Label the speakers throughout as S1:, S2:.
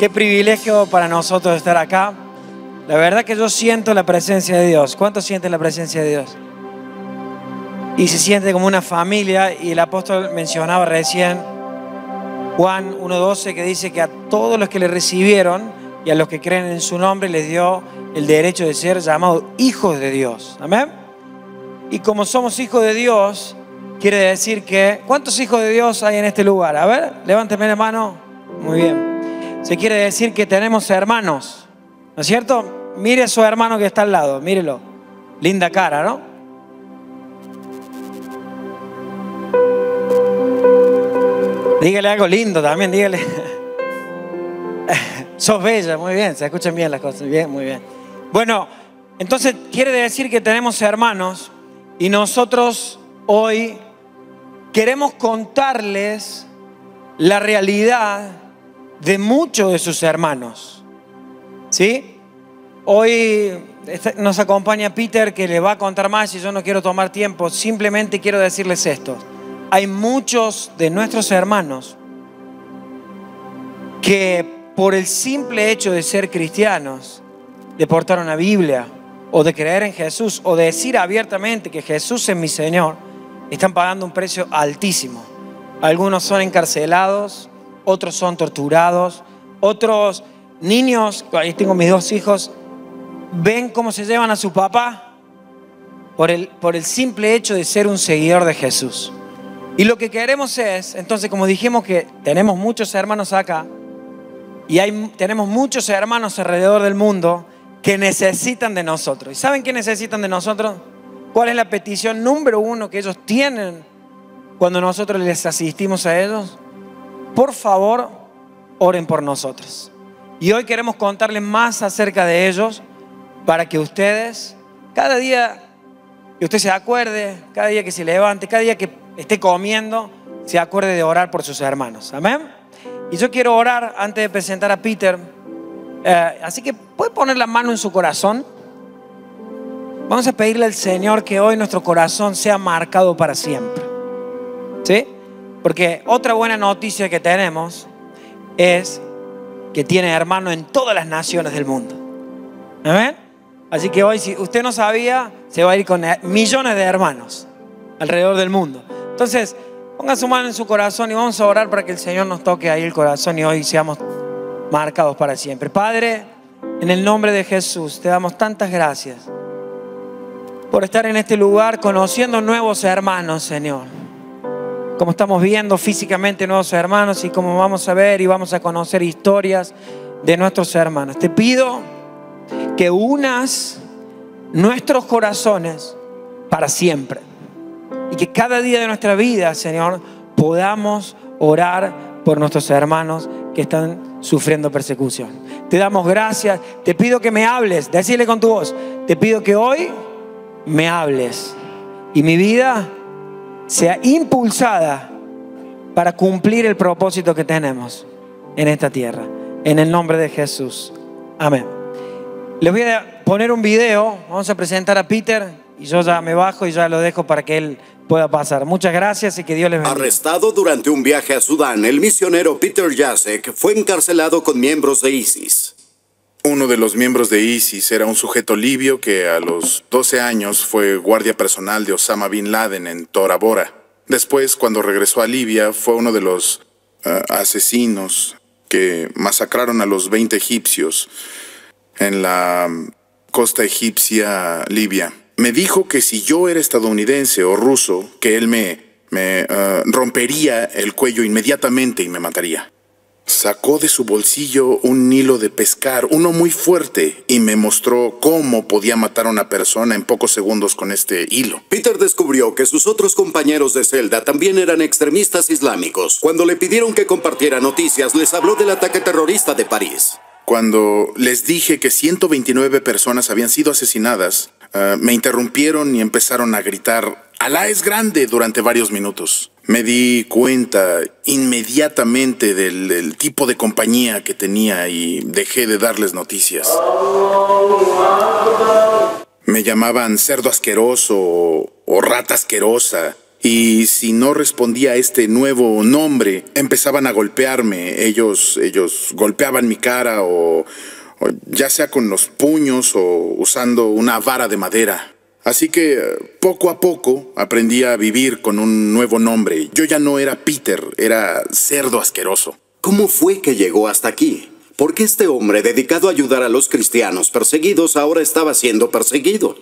S1: Qué privilegio para nosotros estar acá. La verdad que yo siento la presencia de Dios. ¿Cuántos sienten la presencia de Dios? Y se siente como una familia. Y el apóstol mencionaba recién Juan 1:12, que dice que a todos los que le recibieron y a los que creen en su nombre les dio el derecho de ser llamados hijos de Dios. Amén. Y como somos hijos de Dios, quiere decir que... ¿Cuántos hijos de Dios hay en este lugar? A ver, levánteme la mano. Muy bien. Se quiere decir que tenemos hermanos, ¿no es cierto? Mire a su hermano que está al lado, mírelo. Linda cara, ¿no? Dígale algo lindo también, dígale. Sos bella, muy bien, se escuchan bien las cosas, bien, muy bien. Bueno, entonces quiere decir que tenemos hermanos y nosotros hoy queremos contarles la realidad de muchos de sus hermanos, ¿sí? Hoy nos acompaña Peter, que le va a contar más y yo no quiero tomar tiempo. Simplemente quiero decirles esto. Hay muchos de nuestros hermanos que por el simple hecho de ser cristianos, de portar una Biblia o de creer en Jesús o de decir abiertamente que Jesús es mi Señor, están pagando un precio altísimo. Algunos son encarcelados, otros son torturados, otros niños, ahí tengo mis dos hijos, ven cómo se llevan a su papá por el simple hecho de ser un seguidor de Jesús. Y lo que queremos es, entonces, como dijimos que tenemos muchos hermanos acá y tenemos muchos hermanos alrededor del mundo que necesitan de nosotros. ¿Y saben qué necesitan de nosotros? ¿Cuál es la petición número uno que ellos tienen cuando nosotros les asistimos a ellos? Por favor, oren por nosotros. Y hoy queremos contarles más acerca de ellos para que ustedes, cada día que usted se acuerde, cada día que se levante, cada día que esté comiendo, se acuerde de orar por sus hermanos. Amén. Y yo quiero orar antes de presentar a Peter. Así que puede poner la mano en su corazón. Vamos a pedirle al Señor que hoy nuestro corazón sea marcado para siempre. ¿Sí? Porque otra buena noticia que tenemos es que tiene hermanos en todas las naciones del mundo. ¿Amén? Así que hoy, si usted no sabía, se va a ir con millones de hermanos alrededor del mundo. Entonces, ponga su mano en su corazón y vamos a orar para que el Señor nos toque ahí el corazón y hoy seamos marcados para siempre. Padre, en el nombre de Jesús, te damos tantas gracias por estar en este lugar conociendo nuevos hermanos, Señor. Como estamos viendo físicamente nuevos hermanos y como vamos a ver y vamos a conocer historias de nuestros hermanos. Te pido que unas nuestros corazones para siempre y que cada día de nuestra vida, Señor, podamos orar por nuestros hermanos que están sufriendo persecución. Te damos gracias. Te pido que me hables. Decile con tu voz. Te pido que hoy me hables y mi vida sea impulsada para cumplir el propósito que tenemos en esta tierra. En el nombre de Jesús. Amén. Les voy a poner un video. Vamos a presentar a Peter y yo ya me bajo y ya lo dejo para que él pueda pasar. Muchas gracias y que Dios les bendiga.
S2: Arrestado durante un viaje a Sudán, el misionero Peter Jasek fue encarcelado con miembros de ISIS.
S3: Uno de los miembros de ISIS era un sujeto libio que a los 12 años fue guardia personal de Osama Bin Laden en Tora Bora. Después, cuando regresó a Libia, fue uno de los asesinos que masacraron a los 20 egipcios en la costa egipcia Libia. Me dijo que si yo era estadounidense o ruso, que él me rompería el cuello inmediatamente y me mataría. Sacó de su bolsillo un hilo de pescar, uno muy fuerte, y me mostró cómo podía matar a una persona en pocos segundos con este hilo.
S2: Peter descubrió que sus otros compañeros de celda también eran extremistas islámicos. Cuando le pidieron que compartiera noticias, les habló del ataque terrorista de París.
S3: Cuando les dije que 129 personas habían sido asesinadas, me interrumpieron y empezaron a gritar «Alá es grande» durante varios minutos. Me di cuenta inmediatamente del tipo de compañía que tenía y dejé de darles noticias. Me llamaban cerdo asqueroso o rata asquerosa Y si no respondía a este nuevo nombre, empezaban a golpearme. Ellos golpeaban mi cara o ya sea con los puños o usando una vara de madera. Así que poco a poco aprendí a vivir con un nuevo nombre. Yo ya no era Peter, era Cerdo Asqueroso.
S2: ¿Cómo fue que llegó hasta aquí? ¿Por qué este hombre dedicado a ayudar a los cristianos perseguidos ahora estaba siendo perseguido?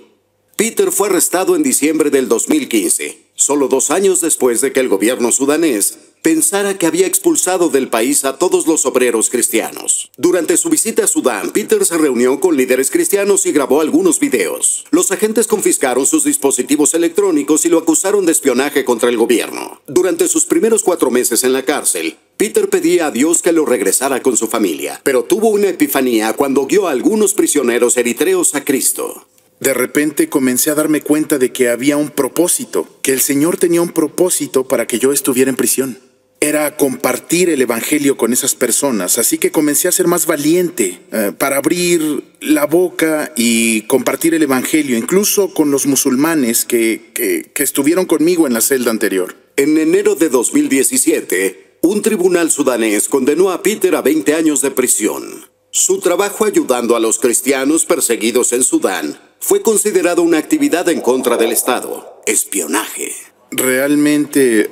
S2: Peter fue arrestado en diciembre del 2015, solo 2 años después de que el gobierno sudanés pensara que había expulsado del país a todos los obreros cristianos. Durante su visita a Sudán, Peter se reunió con líderes cristianos y grabó algunos videos. Los agentes confiscaron sus dispositivos electrónicos y lo acusaron de espionaje contra el gobierno. Durante sus primeros 4 meses en la cárcel, Peter pedía a Dios que lo regresara con su familia, pero tuvo una epifanía cuando guió a algunos prisioneros eritreos a Cristo.
S3: De repente comencé a darme cuenta de que había un propósito, que el Señor tenía un propósito para que yo estuviera en prisión. Era compartir el evangelio con esas personas, así que comencé a ser más valiente para abrir la boca y compartir el evangelio, incluso con los musulmanes que estuvieron conmigo en la celda anterior.
S2: En enero de 2017, un tribunal sudanés condenó a Peter a 20 años de prisión. Su trabajo ayudando a los cristianos perseguidos en Sudán fue considerado una actividad en contra del Estado, espionaje.
S3: Realmente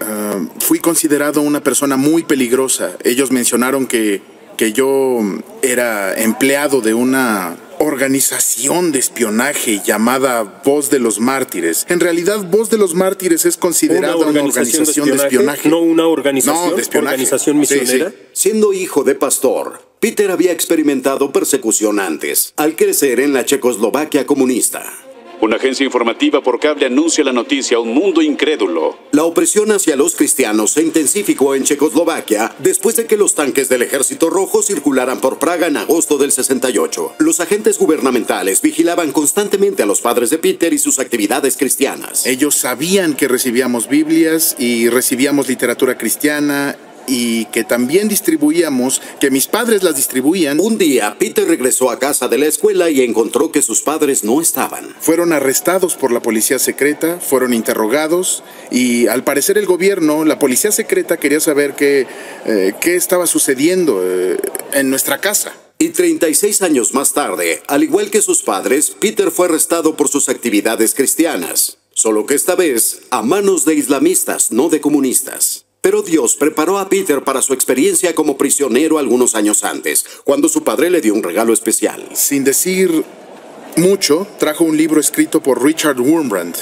S3: fui considerado una persona muy peligrosa. Ellos mencionaron que yo era empleado de una organización de espionaje llamada Voz de los Mártires. En realidad, Voz de los Mártires es considerada una organización de espionaje.
S4: No una organización,
S3: No, de espionaje.
S4: Organización misionera.
S3: Sí, sí.
S2: Siendo hijo de pastor, Peter había experimentado persecución antes, al crecer en la Checoslovaquia comunista.
S5: Una agencia informativa por cable anuncia la noticia a un mundo incrédulo.
S2: La opresión hacia los cristianos se intensificó en Checoslovaquia después de que los tanques del Ejército Rojo circularan por Praga en agosto del 68. Los agentes gubernamentales vigilaban constantemente a los padres de Peter y sus actividades cristianas.
S3: Ellos sabían que recibíamos Biblias y recibíamos literatura cristiana y que también distribuíamos, que mis padres las distribuían.
S2: Un día, Peter regresó a casa de la escuela y encontró que sus padres no estaban.
S3: Fueron arrestados por la policía secreta, fueron interrogados y al parecer el gobierno, la policía secreta quería saber qué estaba sucediendo en nuestra casa.
S2: Y 36 años más tarde, al igual que sus padres, Peter fue arrestado por sus actividades cristianas. Solo que esta vez, a manos de islamistas, no de comunistas. Pero Dios preparó a Peter para su experiencia como prisionero algunos años antes, cuando su padre le dio un regalo especial.
S3: Sin decir mucho, trajo un libro escrito por Richard Wurmbrand.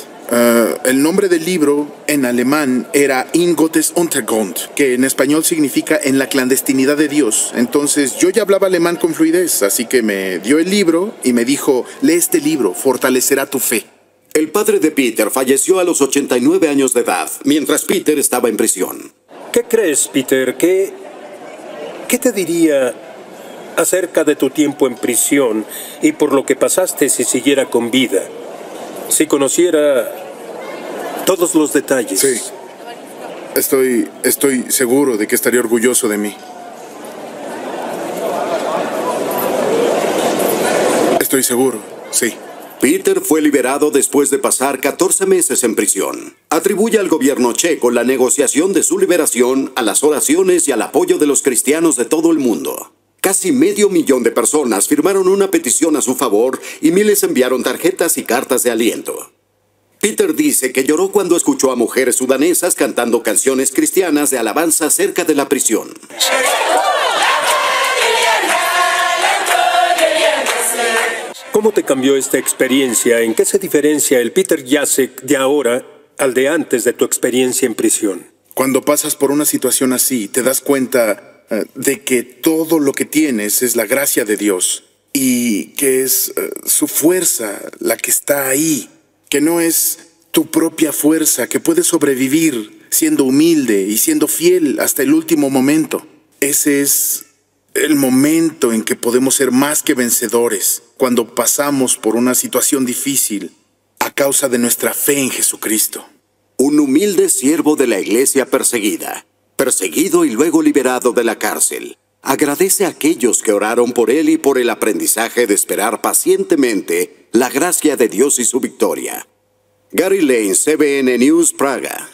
S3: El nombre del libro en alemán era In Gottes Untergrund, que en español significa En la clandestinidad de Dios. Entonces yo ya hablaba alemán con fluidez, así que me dio el libro y me dijo, lee este libro, fortalecerá tu fe.
S2: El padre de Peter falleció a los 89 años de edad, mientras Peter estaba en prisión.
S4: ¿Qué crees, Peter? ¿Qué te diría acerca de tu tiempo en prisión y por lo que pasaste si siguiera con vida? Si conociera todos los detalles.
S3: Sí. Estoy seguro de que estaría orgulloso de mí. Estoy seguro, sí.
S2: Peter fue liberado después de pasar 14 meses en prisión. Atribuye al gobierno checo la negociación de su liberación a las oraciones y al apoyo de los cristianos de todo el mundo. Casi 500,000 de personas firmaron una petición a su favor y miles enviaron tarjetas y cartas de aliento. Peter dice que lloró cuando escuchó a mujeres sudanesas cantando canciones cristianas de alabanza cerca de la prisión.
S4: ¿Cómo te cambió esta experiencia? ¿En qué se diferencia el Peter Jacek de ahora al de antes de tu experiencia en prisión?
S3: Cuando pasas por una situación así, te das cuenta de que todo lo que tienes es la gracia de Dios y que es su fuerza la que está ahí, que no es tu propia fuerza, que puedes sobrevivir siendo humilde y siendo fiel hasta el último momento. Ese es el momento en que podemos ser más que vencedores, cuando pasamos por una situación difícil a causa de nuestra fe en Jesucristo.
S2: Un humilde siervo de la iglesia perseguida, perseguido y luego liberado de la cárcel, agradece a aquellos que oraron por él y por el aprendizaje de esperar pacientemente la gracia de Dios y su victoria. Gary Lane, CBN News, Praga.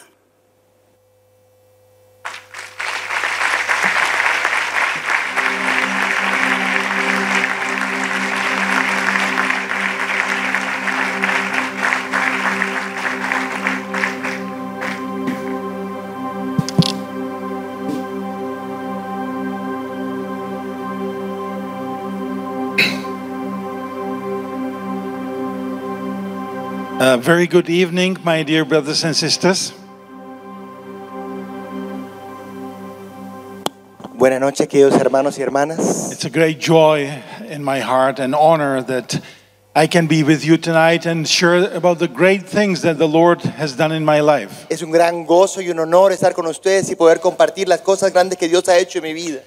S6: Very good evening, my dear brothers and sisters.
S7: Buenas noches, queridos hermanos y hermanas.
S6: It's a great joy in my heart and honor that I can be with you tonight and share about the great things that the Lord has done in my life.
S7: Es un gran gozo y un honor estar con ustedes y poder compartir las cosas grandes que Dios ha hecho en mi vida.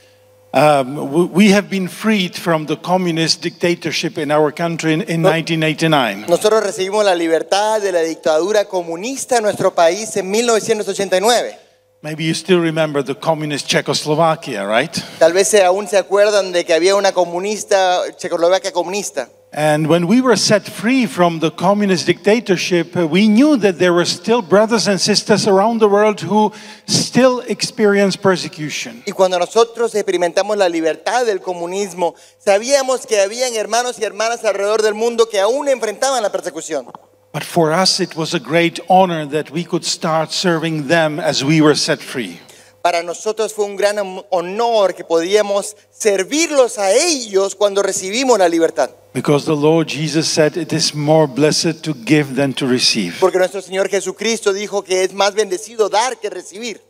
S6: We have been freed from the communist dictatorship in our country in 1989.
S7: Nosotros recibimos la libertad de la dictadura comunista en nuestro país en 1989.
S6: Maybe you still remember the communist Czechoslovakia, right?
S7: Tal vez aún se acuerdan de que había una comunista, Checoslovaquia comunista.
S6: And when we were set free from the communist dictatorship, we knew that there were still brothers and sisters around the world who still experience persecution.
S7: Y cuando nosotros experimentamos la libertad del comunismo, sabíamos que habían hermanos y hermanas alrededor del mundo que aún enfrentaban la persecución.
S6: But for us it was a great honor that we could start serving them as we were set free.
S7: Para nosotros fue un gran honor que podíamos servirlos a ellos cuando recibimos la libertad.
S6: Because the Lord Jesus said it is more blessed to give than to receive.
S7: Porque nuestro Señor Jesucristo dijo que es más bendecido dar que recibir.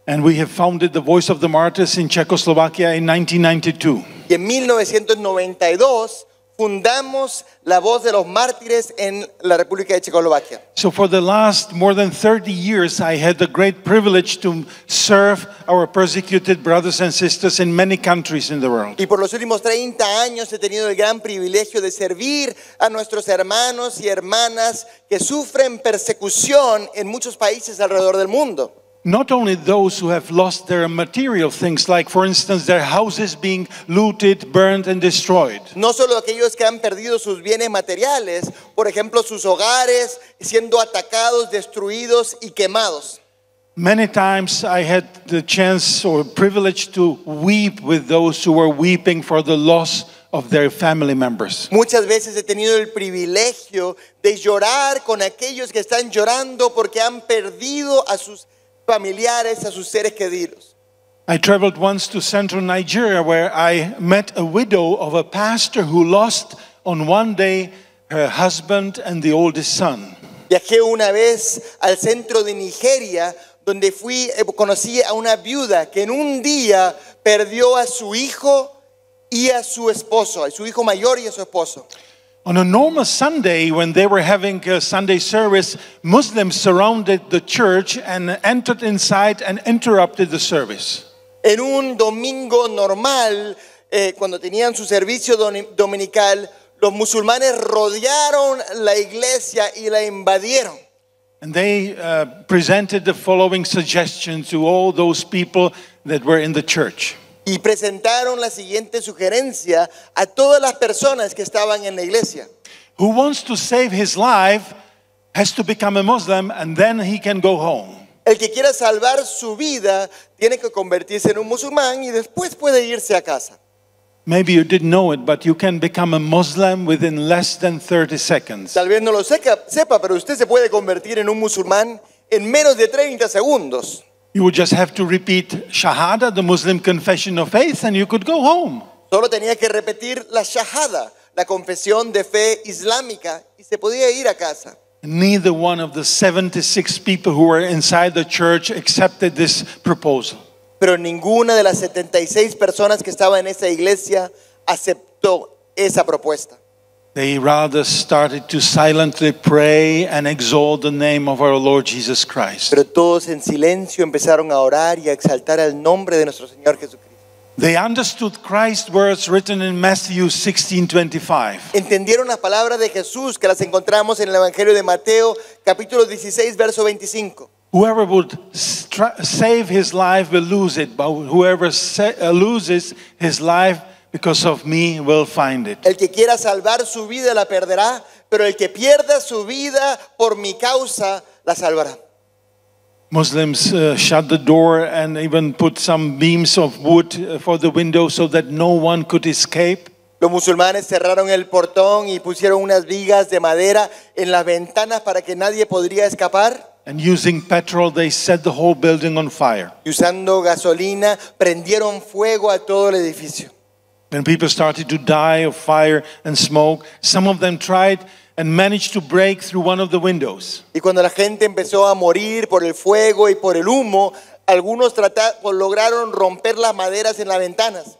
S6: And we have founded the Voice of the Martyrs in Czechoslovakia in 1992.
S7: Y en 1992 fundamos la Voz de los Mártires en la República de Checoslovaquia.
S6: So for the last more than 30 years, I had the great privilege to serve our persecuted brothers and sisters in many countries in the world.
S7: Y por los últimos 30 años he tenido el gran privilegio de servir a nuestros hermanos y hermanas que sufren persecución en muchos países alrededor del mundo.
S6: Not only those who have lost their material things, like for instance their houses being looted, burned and destroyed.
S7: No solo aquellos que han perdido sus bienes materiales, por ejemplo sus hogares siendo atacados, destruidos y quemados.
S6: Many times I had the chance or privilege to weep with those who were weeping for the loss of their family members.
S7: Muchas veces he tenido el privilegio de llorar con aquellos que están llorando porque han perdido a sus familiares, a sus seres queridos.
S6: I traveled once to central Nigeria where I met a widow of a pastor who lost on one day her husband and the oldest son.
S7: Viajé una vez al centro de Nigeria donde conocí a una viuda que en un día perdió a su hijo y a su esposo, a su hijo mayor y a su esposo.
S6: On a normal Sunday, when they were having a Sunday service, Muslims surrounded the church and entered inside and interrupted the service.
S7: En un domingo normal, cuando tenían su servicio dominical, los musulmanes rodearon la iglesia y la invadieron.
S6: And they presented the following suggestion to all those people that were in the church.
S7: Y presentaron la siguiente sugerencia a todas las personas que estaban en la iglesia.
S6: Who wants to save his life has to become a Muslim and then he can go home.
S7: El que quiera salvar su vida tiene que convertirse en un musulmán y después puede irse a casa.
S6: Maybe you didn't know it, but you can become a Muslim within less than 30 seconds.
S7: Tal vez no lo sepa, pero usted se puede convertir en un musulmán en menos de 30 segundos.
S6: You would just have to repeat Shahada, the Muslim confession of faith, and you could go home.
S7: Solo tenía que repetir la shahada, la confesión de fe islámica, y se podía ir a casa.
S6: Neither one of the 76 people who were inside the church accepted this proposal.
S7: Pero ninguna de las 76 personas que estaban en esa iglesia aceptó esa propuesta.
S6: They rather started to silently pray and exalt the name of our Lord Jesus Christ.
S7: Pero todos en silencio empezaron a orar y a exaltar el nombre de nuestro Señor Jesucristo.
S6: They understood Christ's words written in Matthew 16:25.
S7: Entendieron las palabras de Jesús que las encontramos en el Evangelio de Mateo, capítulo 16, verso 25.
S6: Whoever would save his life will lose it, but whoever loses his life because of me will find it.
S7: El que quiera salvar su vida la perderá, pero el que pierda su vida por mi causa la salvará.
S6: Muslims shut the door and even put some beams of wood for the window so that no one could escape.
S7: Los musulmanes cerraron el portón y pusieron unas vigas de madera en las ventanas para que nadie podría escapar.
S6: And using petrol, they set the whole building on fire.
S7: Y usando gasolina, prendieron fuego a todo el edificio.
S6: When people started to die of fire and smoke, some of them tried and managed to break through one of the windows.
S7: Y cuando la gente empezó a morir por el fuego y por el humo, algunos lograron romper las maderas en las ventanas,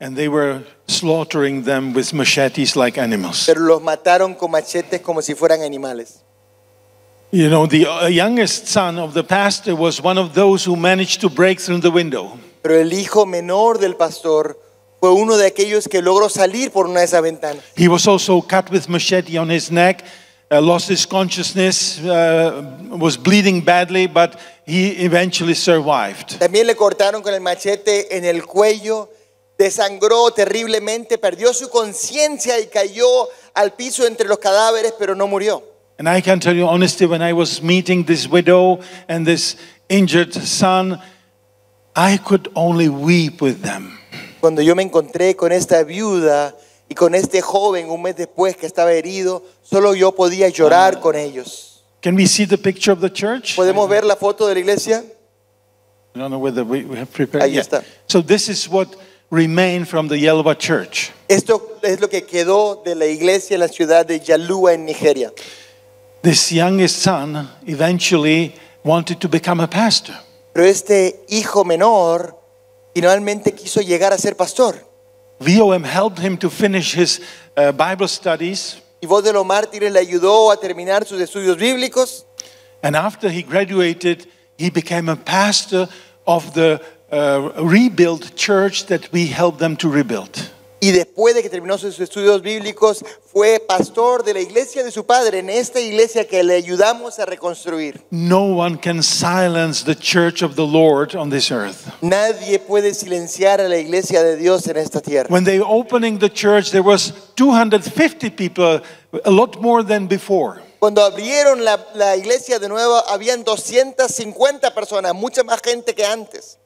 S6: And they were slaughtering them with machetes like animals.
S7: pero los mataron con machetes como si fueran animales.
S6: You know, the youngest son of the pastor was one of those who managed to break through the window.
S7: Pero el hijo menor del pastor fue uno de aquellos que logró salir por una de esas ventanas.
S6: He was also cut with machete on his neck, lost his consciousness, was bleeding badly, but he eventually survived.
S7: También le cortaron con el machete en el cuello, desangró terriblemente, perdió su conciencia y cayó al piso entre los cadáveres, pero no murió.
S6: And I can tell you honestly, when I was meeting this widow and this injured son, I could only weep with them.
S7: Cuando yo me encontré con esta viuda y con este joven un mes después que estaba herido, solo yo podía llorar con ellos.
S6: Can we see the picture of the church?
S7: ¿Podemos ver la foto de la iglesia?
S6: I don't know whether we have prepared.
S7: Ahí está.
S6: So this is what remained from the Yelva church.
S7: Esto es lo que quedó de la iglesia en la ciudad de Yalua en Nigeria.
S6: This youngest son eventually wanted to become a pastor.
S7: Pero este hijo menor finalmente quiso llegar a ser pastor.
S6: VOM helped him to finish his Bible studies.
S7: Y Voz de los Mártires le ayudó a terminar sus estudios bíblicos.
S6: And after he graduated, he became a pastor of the rebuilt church that we helped them to rebuild.
S7: Y después de que terminó sus estudios bíblicos, fue pastor de la iglesia de su padre, en esta iglesia que le ayudamos a reconstruir.
S6: No one can silence the church of the Lord on this earth.
S7: Nadie puede silenciar a la iglesia de Dios en esta tierra.
S6: When they were opening the church, there was 250 people, a lot more than before.
S7: Cuando abrieron la iglesia de nuevo, habían 250 personas, mucha más gente que antes.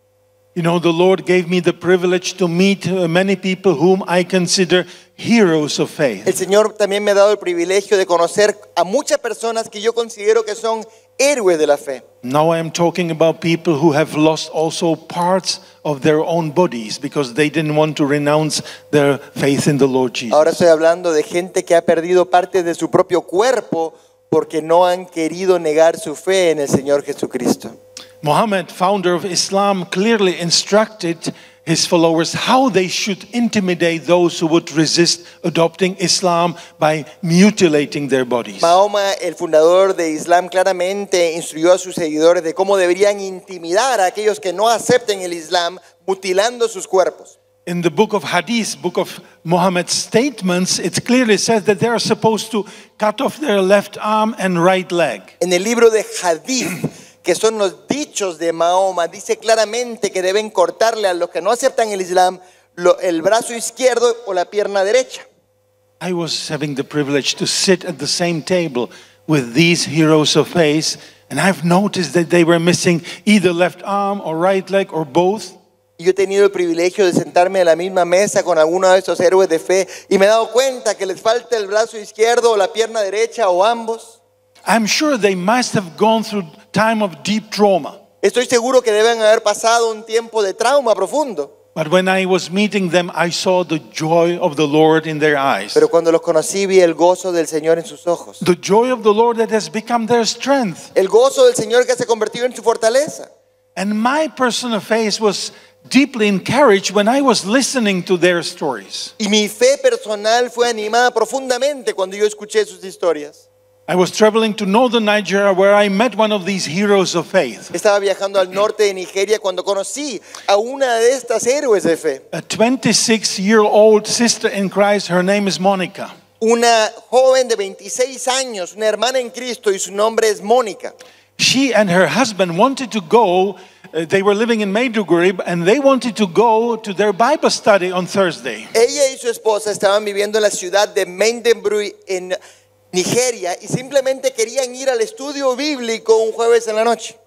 S6: You know, the Lord gave me the privilege to meet many people whom I consider heroes of faith.
S7: El Señor también me ha dado el privilegio de conocer a muchas personas que yo considero que son héroes de la fe.
S6: Now I am talking about people who have lost also parts of their own bodies because they didn't want to renounce their faith in the Lord Jesus.
S7: Ahora estoy hablando de gente que ha perdido partes de su propio cuerpo porque no han querido negar su fe en el Señor Jesucristo.
S6: Muhammad, founder of Islam, clearly instructed his followers how they should intimidate those who would resist adopting Islam by mutilating their bodies.
S7: Mahoma, el fundador de Islam, claramente instruyó a sus seguidores de cómo deberían intimidar a aquellos que no acepten el Islam mutilando sus cuerpos.
S6: In the book of Hadith, book of Muhammad's statements, it clearly says that they are supposed to cut off their left arm and right leg.
S7: En el libro de Hadith, que son los dichos de Mahoma, dice claramente que deben cortarle a los que no aceptan el Islam el brazo izquierdo o la pierna derecha.
S6: I was having the privilege to sit at the same table with these heroes of faith, and I've noticed that they were missing either left arm or right leg or both.
S7: Yo he tenido el privilegio de sentarme a la misma mesa con algunos de estos héroes de fe y me he dado cuenta que les falta el brazo izquierdo o la pierna derecha o ambos.
S6: I'm sure they must have gone through time of deep trauma.
S7: Estoy seguro que deben haber pasado un tiempo de trauma profundo.
S6: But when I was meeting them, I saw the joy of the Lord in their eyes.
S7: Pero cuando los conocí vi el gozo del Señor en sus ojos.
S6: The joy of the Lord that has become their strength.
S7: El gozo del Señor que se ha convertido en su fortaleza.
S6: And my personal faith was deeply encouraged when I was listening to their stories.
S7: Y mi fe personal fue animada profundamente cuando yo escuché sus historias.
S6: I was traveling to northern Nigeria where I met one of these heroes of faith.
S7: Estaba viajando al norte de Nigeria cuando conocí a una de estas héroes de fe.
S6: A 26-year-old sister in Christ, her name is Monica.
S7: Una joven de 26 años, una hermana en Cristo, y su nombre es Mónica.
S6: She and her husband wanted to go, they were living in Maiduguri, and they wanted to go to their Bible study on Thursday.
S7: Ella y su esposa estaban viviendo en la ciudad de Maiduguri en Nigeria y simplemente querían ir al estudio bíblico un jueves en la noche.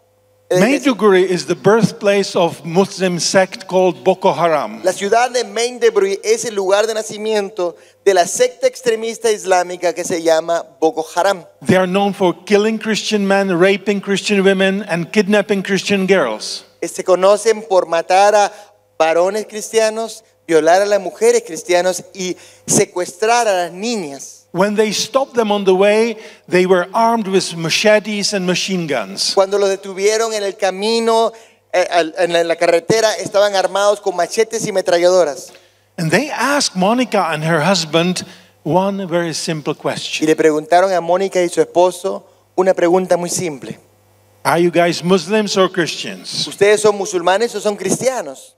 S6: Maiduguri is the birthplace of Muslim sect called Boko Haram.
S7: La ciudad de Maiduguri es el lugar de nacimiento de la secta extremista islámica que se llama Boko Haram.
S6: They are known for killing Christian men, raping Christian women, and kidnapping Christian girls.
S7: Se conocen por matar a varones cristianos, violar a las mujeres cristianas y secuestrar a las niñas.
S6: when they stopped them on the way, they were armed with machetes and machine guns.
S7: Cuando los detuvieron en el camino, en la carretera, estaban armados con machetes y metralladoras.
S6: And they asked Monica and her husband one very simple
S7: Y
S6: question.
S7: le preguntaron a Mónica y su esposo una pregunta muy simple.
S6: Are you guys Muslims or Christians?
S7: ¿Ustedes son musulmanes o son cristianos?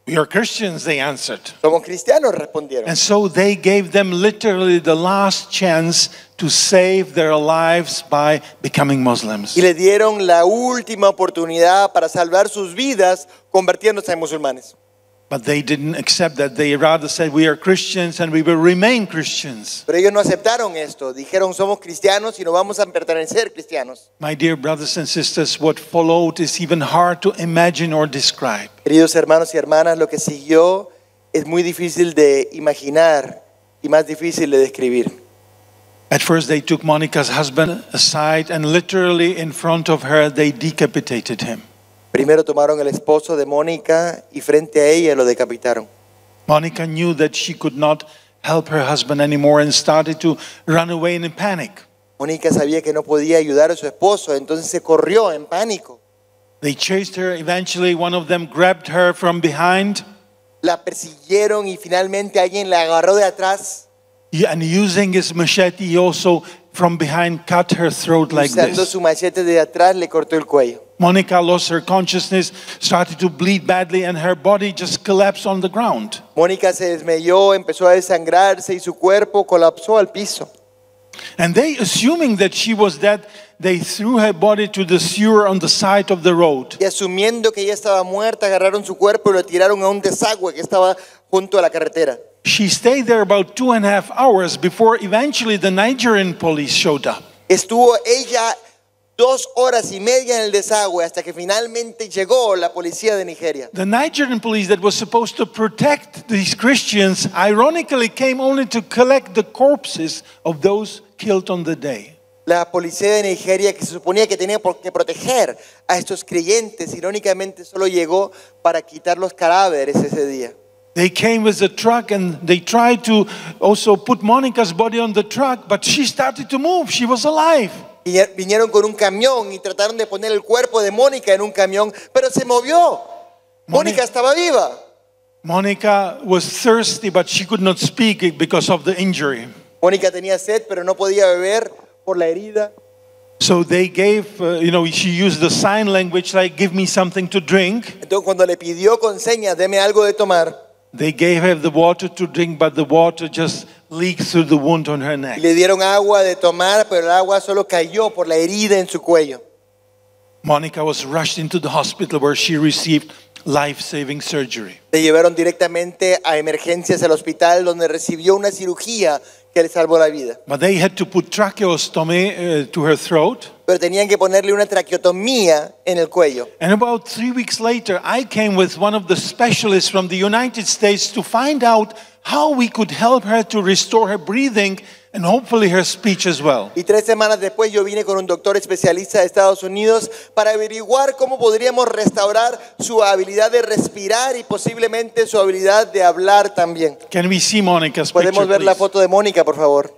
S6: We are Christians, they answered.
S7: Somos cristianos, respondieron.
S6: And so they gave them literally the last chance to save their lives by becoming Muslims.
S7: Y le dieron la última oportunidad para salvar sus vidas convirtiéndose en musulmanes.
S6: But they didn't accept that. They rather said, we are Christians and we will remain Christians.
S7: Pero ellos no aceptaron esto. Dijeron, somos cristianos y no vamos a pertenecer cristianos.
S6: My dear brothers and sisters, what followed is even hard to imagine or describe.
S7: Queridos hermanos y hermanas, lo que siguió es muy difícil de imaginar y más difícil de describir.
S6: At first, they took Monica's husband aside and literally in front of her, they decapitated him.
S7: Primero tomaron el esposo de Mónica y frente a ella lo decapitaron.
S6: Monica knew that she could not help her husband anymore and started to run away in a panic.
S7: Mónica sabía que no podía ayudar a su esposo, entonces se corrió en pánico.
S6: They chased her. Eventually, one of them grabbed her from behind
S7: La persiguieron y finalmente alguien la agarró de atrás.
S6: and using his machete, he also from behind cut her throat like
S7: Usando
S6: this.
S7: su machete de atrás le cortó el cuello.
S6: Monica lost her consciousness, started to bleed badly, and her body just collapsed on the ground.
S7: Mónica se desmayó, empezó a desangrarse y su cuerpo colapsó al piso.
S6: And they, assuming that she was dead, they threw her body to the sewer on the side of the road.
S7: Y asumiendo que ella estaba muerta, agarraron su cuerpo y lo tiraron a un desagüe que estaba junto a la carretera.
S6: She stayed there about 2.5 hours before eventually the Nigerian police showed up.
S7: Estuvo ella 2 horas y media en el desagüe hasta que finalmente llegó la policía de Nigeria.
S6: The Nigerian police that was supposed to protect these Christians ironically came only to collect the corpses of those killed on the day.
S7: La policía de Nigeria, que se suponía que tenía que proteger a estos creyentes, irónicamente solo llegó para quitar los cadáveres ese día.
S6: They came with a truck and they tried to also put Monica's body on the truck, but she started to move. She was alive.
S7: Vinieron con un camión y trataron de poner el cuerpo de Mónica en un camión, pero se movió. Mónica estaba viva.
S6: Monica was thirsty, but she could not speak because of the injury.
S7: Mónica tenía sed, pero no podía beber por la herida.
S6: So they gave, she used the sign language like, give me something to drink.
S7: Entonces cuando le pidió con señas, deme algo de tomar,
S6: They gave her the water to drink, but the water just leaked through the wound on her
S7: y
S6: neck.
S7: le dieron agua de tomar, pero el agua solo cayó por la herida en su cuello.
S6: Monica was rushed into the hospital where she received life-saving surgery.
S7: Le llevaron directamente a emergencias al hospital donde recibió una cirugía que le salvó la vida.
S6: But they had to put tracheostomy to her throat.
S7: Pero tenían que ponerle una traqueotomía en el cuello.
S6: And about 3 weeks later, I came with one of the specialists from the United States to find out how we could help her to restore her breathing and hopefully her speech as well.
S7: Y 3 semanas después yo vine con un doctor especialista de Estados Unidos para averiguar cómo podríamos restaurar su habilidad de respirar y posiblemente su habilidad de hablar también.
S6: Can we see Monica's picture,
S7: Podemos ver la
S6: please?
S7: foto de Mónica, por favor.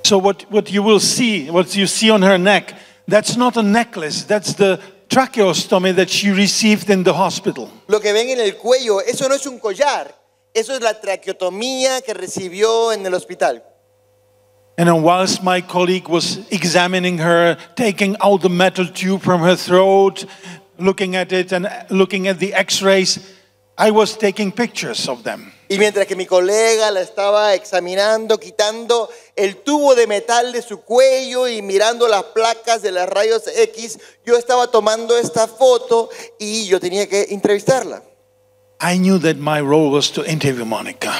S6: So what you see on her neck, that's not a necklace, that's the tracheostomy that she received in the hospital.
S7: Lo que ven en el cuello, eso no es un collar, eso es la traqueotomía que recibió en el hospital.
S6: And whilst my colleague was examining her, taking out the metal tube from her throat, looking at it and looking at the x-rays, I was taking pictures of them.
S7: Y mientras que mi colega la estaba examinando, quitando el tubo de metal de su cuello y mirando las placas de los rayos X, yo estaba tomando esta foto y yo tenía que entrevistarla.
S6: I knew that my role was to interview Monica.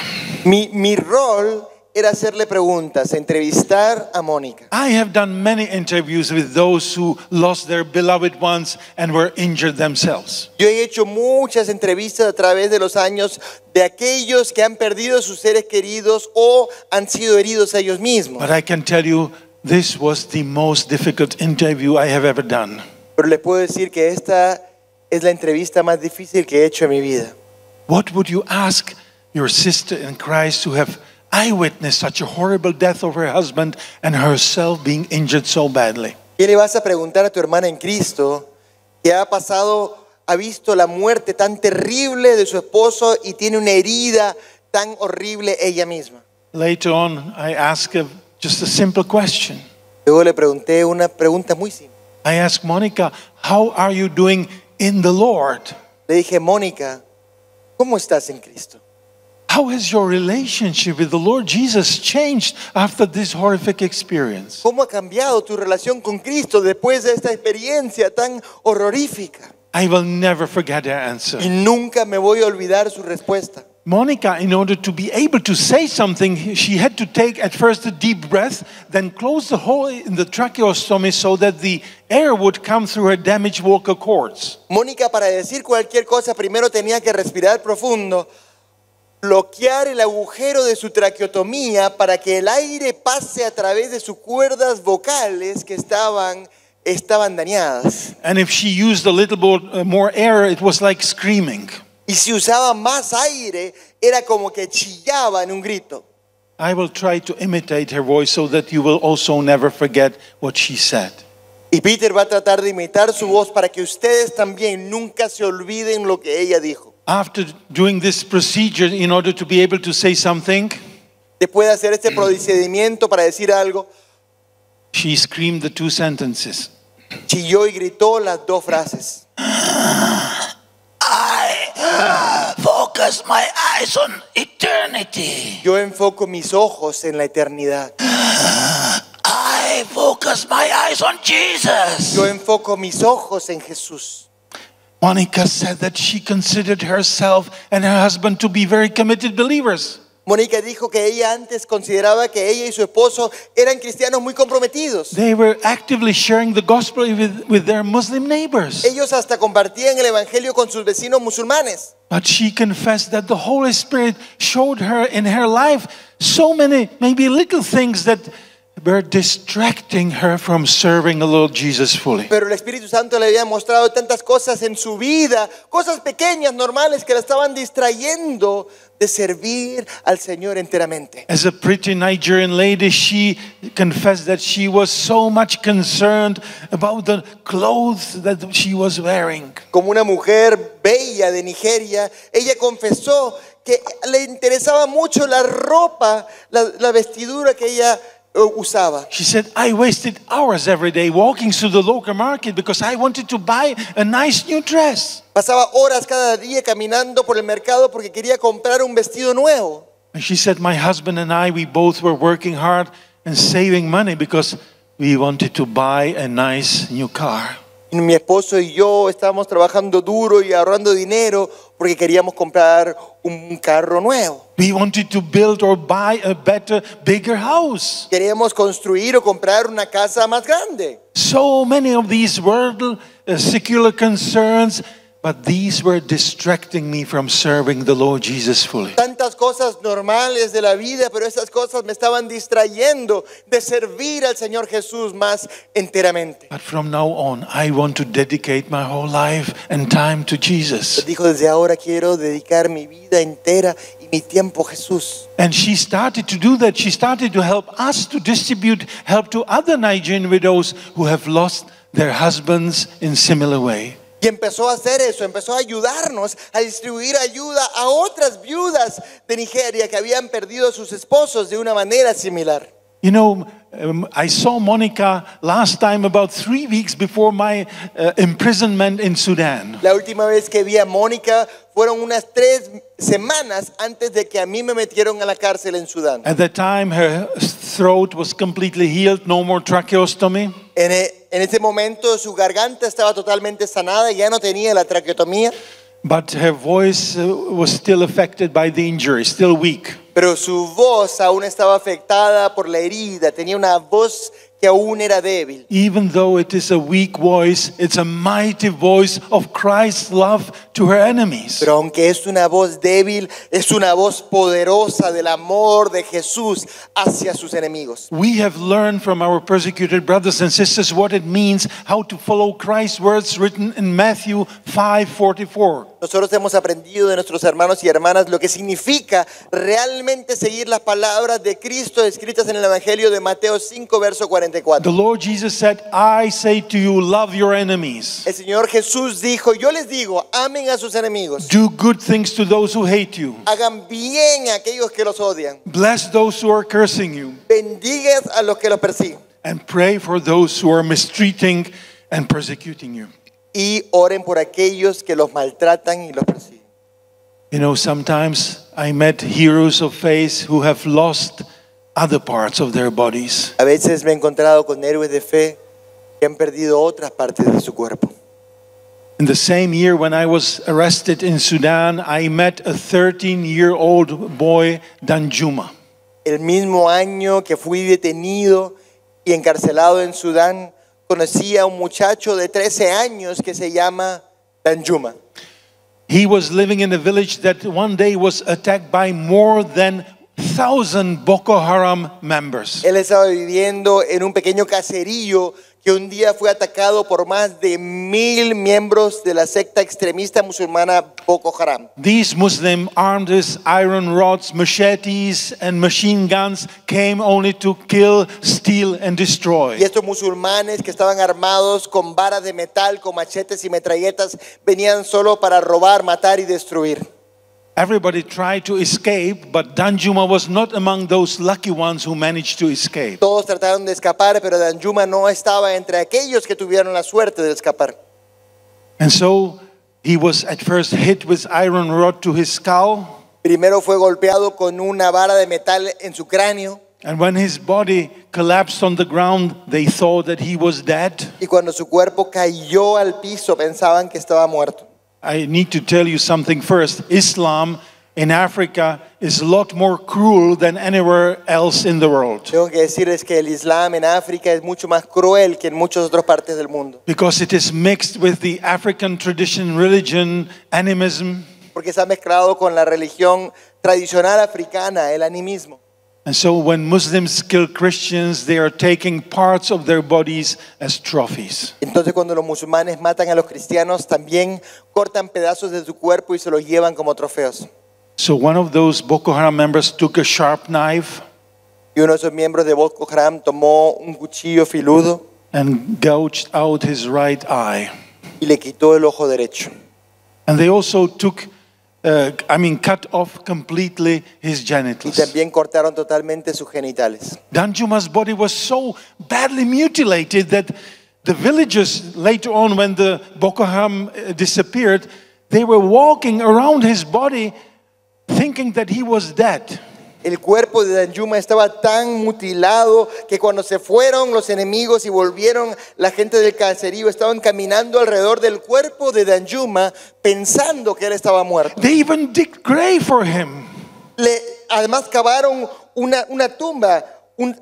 S7: Mi rol era hacerle preguntas, entrevistar a Mónica.
S6: I have done many interviews with those who lost their beloved ones and were injured themselves.
S7: Yo he hecho muchas entrevistas a través de los años de aquellos que han perdido a sus seres queridos o han sido heridos a ellos mismos.
S6: But I can tell you, this was the most difficult interview I have ever done.
S7: Pero les puedo decir que esta es la entrevista más difícil que he hecho en mi vida.
S6: What would you ask your sister in Christ who have eyewitnessed such a horrible death of her husband and herself being injured so badly?
S7: ¿Qué le vas a preguntar a tu hermana en Cristo que ha visto la muerte tan terrible de su esposo y tiene una herida tan horrible ella misma?
S6: Later on, I asked her just a simple question.
S7: Luego le pregunté una pregunta muy simple.
S6: I asked Monica, how are you doing in the Lord?
S7: Le dije, Mónica, ¿cómo estás en Cristo?
S6: How has your relationship with the Lord Jesus changed after this horrific experience?
S7: ¿Cómo ha cambiado tu relación con Cristo después de esta experiencia tan horrorífica?
S6: I will never forget her answer.
S7: Y nunca me voy a olvidar su respuesta.
S6: Monica, in order to be able to say something, she had to take at first a deep breath, then close the hole in the tracheostomy so that the air would come through her damaged vocal cords.
S7: Mónica, para decir cualquier cosa, primero tenía que respirar profundo, bloquear el agujero de su traqueotomía para que el aire pase a través de sus cuerdas vocales que estaban dañadas.
S6: And if she used a little bit more air, it was like screaming.
S7: Y si usaba más aire, era como que chillaba en un grito.
S6: I will try to imitate her voice so that you will also never forget what she said.
S7: Y Peter va a tratar de imitar su voz para que ustedes también nunca se olviden lo que ella dijo.
S6: After doing this procedure in order to be able to say something,
S7: Después de hacer este procedimiento para decir algo,
S6: she screamed the two sentences.
S7: chilló y gritó las dos frases.
S6: I focus my eyes on eternity.
S7: Yo enfoco mis ojos en la eternidad.
S6: I focus my eyes on Jesus.
S7: Yo enfoco mis ojos en Jesús.
S6: Monica said that she considered herself and her husband to be very committed believers.
S7: Mónica dijo que ella antes consideraba que ella y su esposo eran cristianos muy comprometidos.
S6: They were actively sharing the gospel with their Muslim neighbors.
S7: Ellos hasta compartían el evangelio con sus vecinos musulmanes.
S6: But she confessed that the Holy Spirit showed her in her life so many, maybe little things that were distracting her from serving the Lord Jesus fully.
S7: Pero el Espíritu Santo le había mostrado tantas cosas en su vida, cosas pequeñas, normales, que la estaban distrayendo de servir al Señor enteramente.
S6: As a pretty Nigerian lady, she confessed that she was so much concerned about the clothes that she was wearing.
S7: Como una mujer bella de Nigeria, ella confesó que le interesaba mucho la ropa, la vestidura que ella usaba.
S6: She said, I wasted hours every day walking through the local market because I wanted to buy a nice new dress.
S7: Pasaba horas cada día caminando por el mercado porque quería comprar un vestido nuevo.
S6: And she said, my husband and I, we both were working hard and saving money because we wanted to buy a nice new car.
S7: Y mi esposo y yo estábamos trabajando duro y ahorrando dinero porque queríamos comprar un carro nuevo.
S6: We wanted to build or buy a better, bigger house.
S7: Queríamos construir o comprar una casa más grande.
S6: So many of these worldly, secular concerns, but these were distracting me from serving the Lord Jesus fully.
S7: Tantas cosas normales de la vida, pero esas cosas me estaban distrayendo de servir al Señor Jesús más enteramente.
S6: But from now on, I want to dedicate my whole life and time to Jesus.
S7: Dijo, desde ahora quiero dedicar mi vida entera y mi tiempo a Jesús.
S6: And she started to do that. She started to help us to distribute help to other Nigerian widows who have lost their husbands in similar way.
S7: Y empezó a hacer eso, empezó a ayudarnos a distribuir ayuda a otras viudas de Nigeria que habían perdido a sus esposos de una manera similar.
S6: You know, I saw Monica last time about 3 weeks before my imprisonment in Sudan.
S7: La última vez que vi a Mónica fueron unas 3 semanas antes de que a mí me metieron a la cárcel en Sudán.
S6: At that time, her throat was completely healed, no more tracheostomy.
S7: En ese momento su garganta estaba totalmente sanada, ya no tenía la traqueotomía.
S6: But her voice was still affected by the injury, still weak.
S7: Pero su voz aún estaba afectada por la herida, tenía una voz que aún era débil.
S6: Even though it is a weak voice, it's a mighty voice of Christ's love to her enemies.
S7: Pero aunque es una voz débil, es una voz poderosa del amor de Jesús hacia sus enemigos.
S6: We have learned from our persecuted brothers and sisters what it means, how to follow Christ's words written in Matthew 5:44.
S7: Nosotros hemos aprendido de nuestros hermanos y hermanas lo que significa realmente seguir las palabras de Cristo escritas en el Evangelio de Mateo 5, verso
S6: The
S7: 44.
S6: Lord Jesus said, I say to you, love your enemies.
S7: El Señor Jesús dijo, yo les digo, amen a sus enemigos,
S6: Do good things to those who hate you.
S7: hagan bien a aquellos que los odian,
S6: Bless those who are cursing you.
S7: bendigan a los que los persiguen
S6: And pray for those who are mistreating and persecuting you.
S7: y oren por aquellos que los maltratan y los persiguen.
S6: You know, sometimes I met heroes of faith who have lost other parts of their bodies.
S7: A veces me he encontrado con héroes de fe que han perdido otras partes de su cuerpo.
S6: In the same year when I was arrested in Sudan, I met a 13-year-old boy, Danjuma.
S7: El mismo año que fui detenido y encarcelado en Sudán, conocí a un muchacho de 13 años que se llama Danjuma.
S6: He was living in a village that one day was attacked by more than 1,000 Boko Haram members.
S7: Él estaba viviendo en un pequeño caserío que un día fue atacado por más de 1,000 miembros de la secta extremista musulmana Boko Haram.
S6: These Muslims, armed with iron rods, machetes, and machine guns, came only to kill, steal, and destroy.
S7: Y estos musulmanes que estaban armados con varas de metal, con machetes y metralletas, venían solo para robar, matar y destruir.
S6: Everybody tried to escape, but Danjuma was not among those lucky ones who managed to escape.
S7: Todos trataron de escapar, pero Danjuma no estaba entre aquellos que tuvieron la suerte de escapar.
S6: And so he was at first hit with iron rod to his skull,
S7: Primero fue golpeado con una vara de metal en su cráneo,
S6: and when his body collapsed on the ground, they thought that he was dead.
S7: y cuando su cuerpo cayó al piso pensaban que estaba muerto.
S6: I need to tell you something first. Islam in Africa is a lot more cruel than anywhere else in the world,
S7: Tengo que decirles que el Islam en África es mucho más cruel que en muchas otras partes del mundo,
S6: because it is mixed with the African tradition, religion, animism.
S7: porque está mezclado con la religión tradicional africana, el animismo.
S6: And so when Muslims kill Christians, they are taking parts of their bodies as trophies.
S7: Entonces cuando los musulmanes matan a los cristianos, también cortan pedazos de su cuerpo y se los llevan como trofeos.
S6: So one of those Boko Haram members took a sharp knife
S7: Y uno de esos miembros de Boko Haram tomó un cuchillo filudo
S6: and gouged out his right eye.
S7: y le quitó el ojo derecho.
S6: And they also took, cut off completely his
S7: Y
S6: genitals.
S7: también cortaron totalmente sus genitales.
S6: Danjuma's body was so badly mutilated that the villagers later on, when the Boko Haram disappeared, they were walking around his body thinking that he was dead.
S7: El cuerpo de Danjuma estaba tan mutilado que cuando se fueron los enemigos y volvieron, la gente del caserío estaban caminando alrededor del cuerpo de Danjuma pensando que él estaba muerto.
S6: They even digged grave for him.
S7: Además cavaron una tumba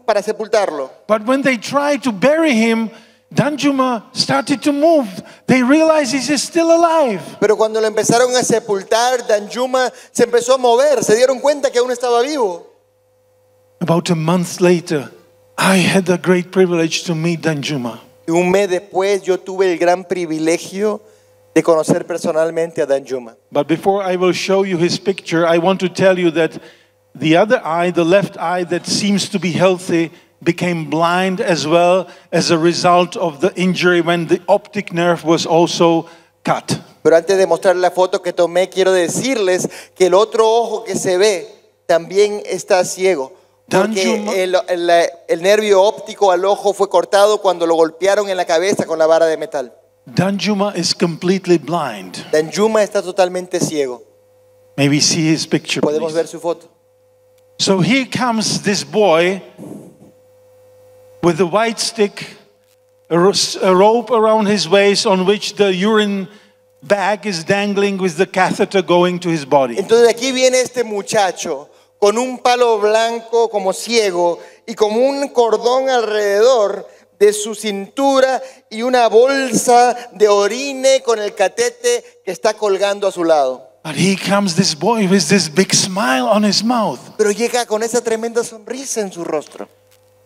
S7: para sepultarlo.
S6: But when they tried to bury him, Danjuma started to move. They realized he's still alive.
S7: Pero cuando lo empezaron a sepultar, Danjuma se empezó a mover, se dieron cuenta que aún estaba vivo.
S6: About a month later, I had the great privilege to meet Danjuma.
S7: Y un mes después yo tuve el gran privilegio de conocer personalmente a Danjuma.
S6: But before I will show you his picture, I want to tell you that the other eye, the left eye that seems to be healthy, became blind as well as a result of the injury when the optic nerve was also cut.
S7: Pero antes de mostrar la foto que tomé, quiero decirles que el otro ojo que se ve también está ciego. Porque el nervio óptico al ojo fue cortado cuando lo golpearon en la cabeza con la vara de metal.
S6: Danjuma is completely blind.
S7: Danjuma está totalmente ciego.
S6: May we see his picture,
S7: Podemos
S6: please?
S7: ver su foto.
S6: So here comes this boy with a white stick, a rope around his waist on which the urine bag is dangling with the catheter going to his body.
S7: Entonces aquí viene este muchacho con un palo blanco como ciego y con un cordón alrededor de su cintura y una bolsa de orine con el catete que está colgando a su lado.
S6: But here comes this boy with this big smile on his mouth.
S7: Pero llega con esa tremenda sonrisa en su rostro.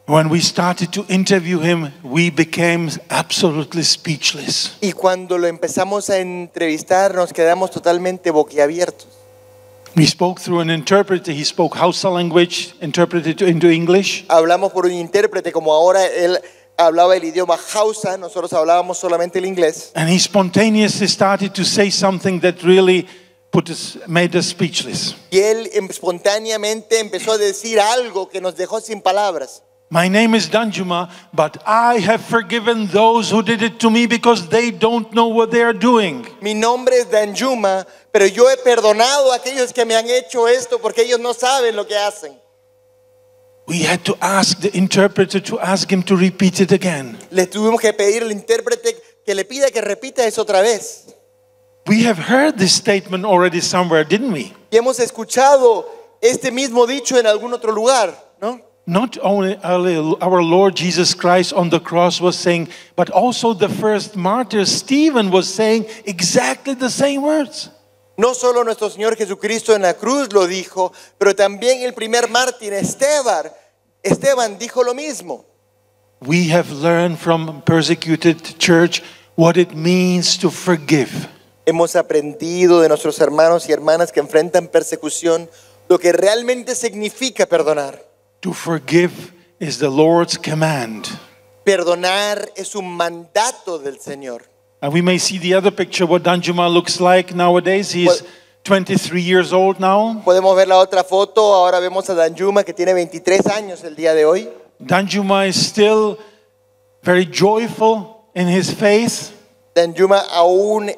S6: When we started to interview him, we became absolutely speechless.
S7: Y cuando lo empezamos a entrevistar, nos quedamos totalmente boquiabiertos.
S6: We spoke through an interpreter. He spoke Hausa language, interpreted into English.
S7: Hablamos por un intérprete, como ahora él hablaba el idioma Hausa, nosotros hablábamos solamente el inglés.
S6: And he spontaneously started to say something that really made us speechless.
S7: Y él espontáneamente empezó a decir algo que nos dejó sin palabras.
S6: My name is Danjuma, but I have forgiven those who did it to me because they don't know what they are doing.
S7: Mi nombre es Danjuma, pero yo he perdonado a aquellos que me han hecho esto porque ellos no saben lo que hacen.
S6: We had to ask the interpreter to ask him to repeat it again.
S7: Le tuvimos que pedir al intérprete que le pida que repita eso otra vez.
S6: We have heard this statement already somewhere, didn't we?
S7: Y hemos escuchado este mismo dicho en algún otro lugar, ¿no?
S6: Not only our Lord Jesus Christ on the cross was saying, but also the first martyr Stephen was saying exactly the same words.
S7: No solo nuestro Señor Jesucristo en la cruz lo dijo, pero también el primer mártir Esteban dijo lo mismo.
S6: We have learned from persecuted church what it means to forgive.
S7: Hemos aprendido de nuestros hermanos y hermanas que enfrentan persecución lo que realmente significa perdonar.
S6: To forgive is the Lord's command.
S7: Perdonar es un mandato del Señor.
S6: And we may see the other picture, what Danjuma looks like nowadays. He's 23 years old now.
S7: Podemos ver la otra foto. Ahora vemos a Danjuma que tiene 23 años el día de hoy.
S6: Danjuma is still very joyful in his faith.
S7: Danjuma aún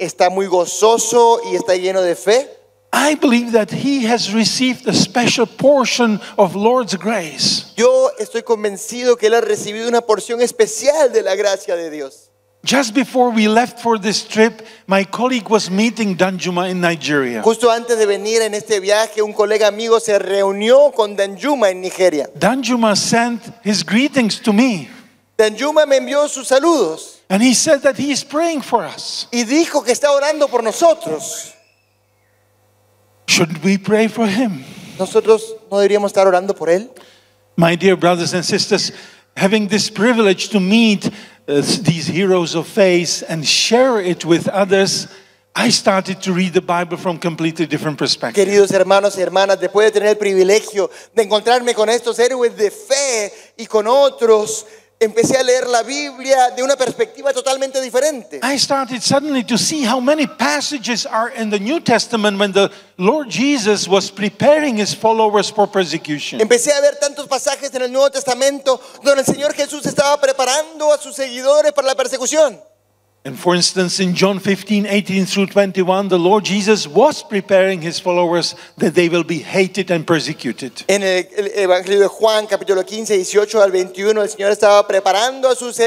S7: está muy gozoso y está lleno de fe.
S6: I believe that he has received a special portion of Lord's grace.
S7: Yo estoy convencido que él ha recibido una porción especial de la gracia de Dios.
S6: Just before we left for this trip, my colleague was meeting Danjuma in Nigeria.
S7: Justo antes de venir en este viaje, un colega amigo se reunió con Danjuma en Nigeria.
S6: Danjuma sent his greetings to me.
S7: Danjuma me envió sus saludos.
S6: And he said that he is praying for us.
S7: Y dijo que está orando por nosotros.
S6: Should we pray for him?
S7: ¿Nosotros no deberíamos estar orando por él?
S6: My dear brothers and sisters, having this privilege to meet these heroes of faith and share it with others, I started to read the Bible from completely different perspective.
S7: Queridos hermanos y hermanas, después de tener el privilegio de encontrarme con estos héroes de fe y con otros, empecé a leer la Biblia de una perspectiva totalmente diferente.
S6: I started suddenly to see how many passages are in the New Testament when the Lord Jesus was preparing his followers for persecution.
S7: Empecé a ver tantos pasajes en el Nuevo Testamento donde el Señor Jesús estaba preparando a sus seguidores para la persecución.
S6: And for instance, in John 15:18 through 21, the Lord Jesus was preparing his followers that they will be hated and persecuted.
S7: En el Evangelio de Juan, capítulo 15, 18 al 21, el Señor estaba preparando a sus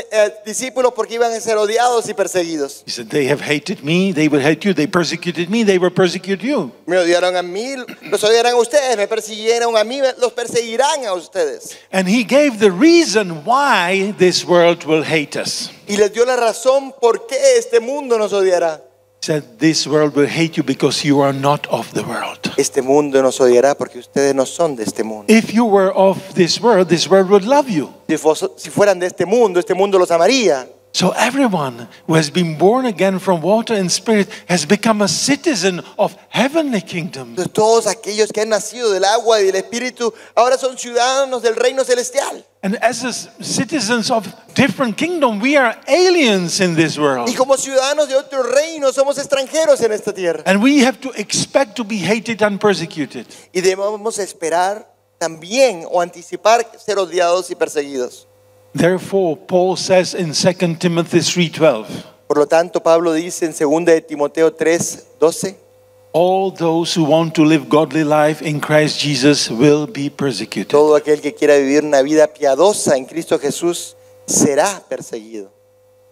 S7: discípulos porque iban a ser odiados y perseguidos.
S6: He said, they have hated me, they will hate you. They persecuted me, they will persecute you.
S7: Me odiaron a mí, los odiarán a ustedes. Me persiguieron a mí, los perseguirán a ustedes.
S6: And he gave the reason why this world will hate us.
S7: Y les dio la razón por qué este mundo nos odiará.
S6: He said, this world will hate you because you are not of the world.
S7: Este mundo nos odiará porque ustedes no son de este mundo.
S6: If you were of this world would love you.
S7: Si fueran de este mundo los amaría.
S6: So everyone who has been born again from water and spirit has become a citizen of heavenly kingdom.
S7: Entonces, todos aquellos que han nacido del agua y del espíritu ahora son ciudadanos del reino celestial.
S6: And as citizens of different kingdom, we are aliens in this world.
S7: Y como ciudadanos de otro reino somos extranjeros en esta tierra.
S6: And we have to expect to be hated and persecuted.
S7: Y debemos esperar también o anticipar ser odiados y perseguidos.
S6: Therefore, Paul says in 2 Timothy 3:12,
S7: Por lo tanto, Pablo dice en 2 de Timoteo 3:12,
S6: all those who want to live godly life in Christ Jesus will be persecuted.
S7: todo aquel que quiera vivir una vida piadosa en Cristo Jesús será perseguido.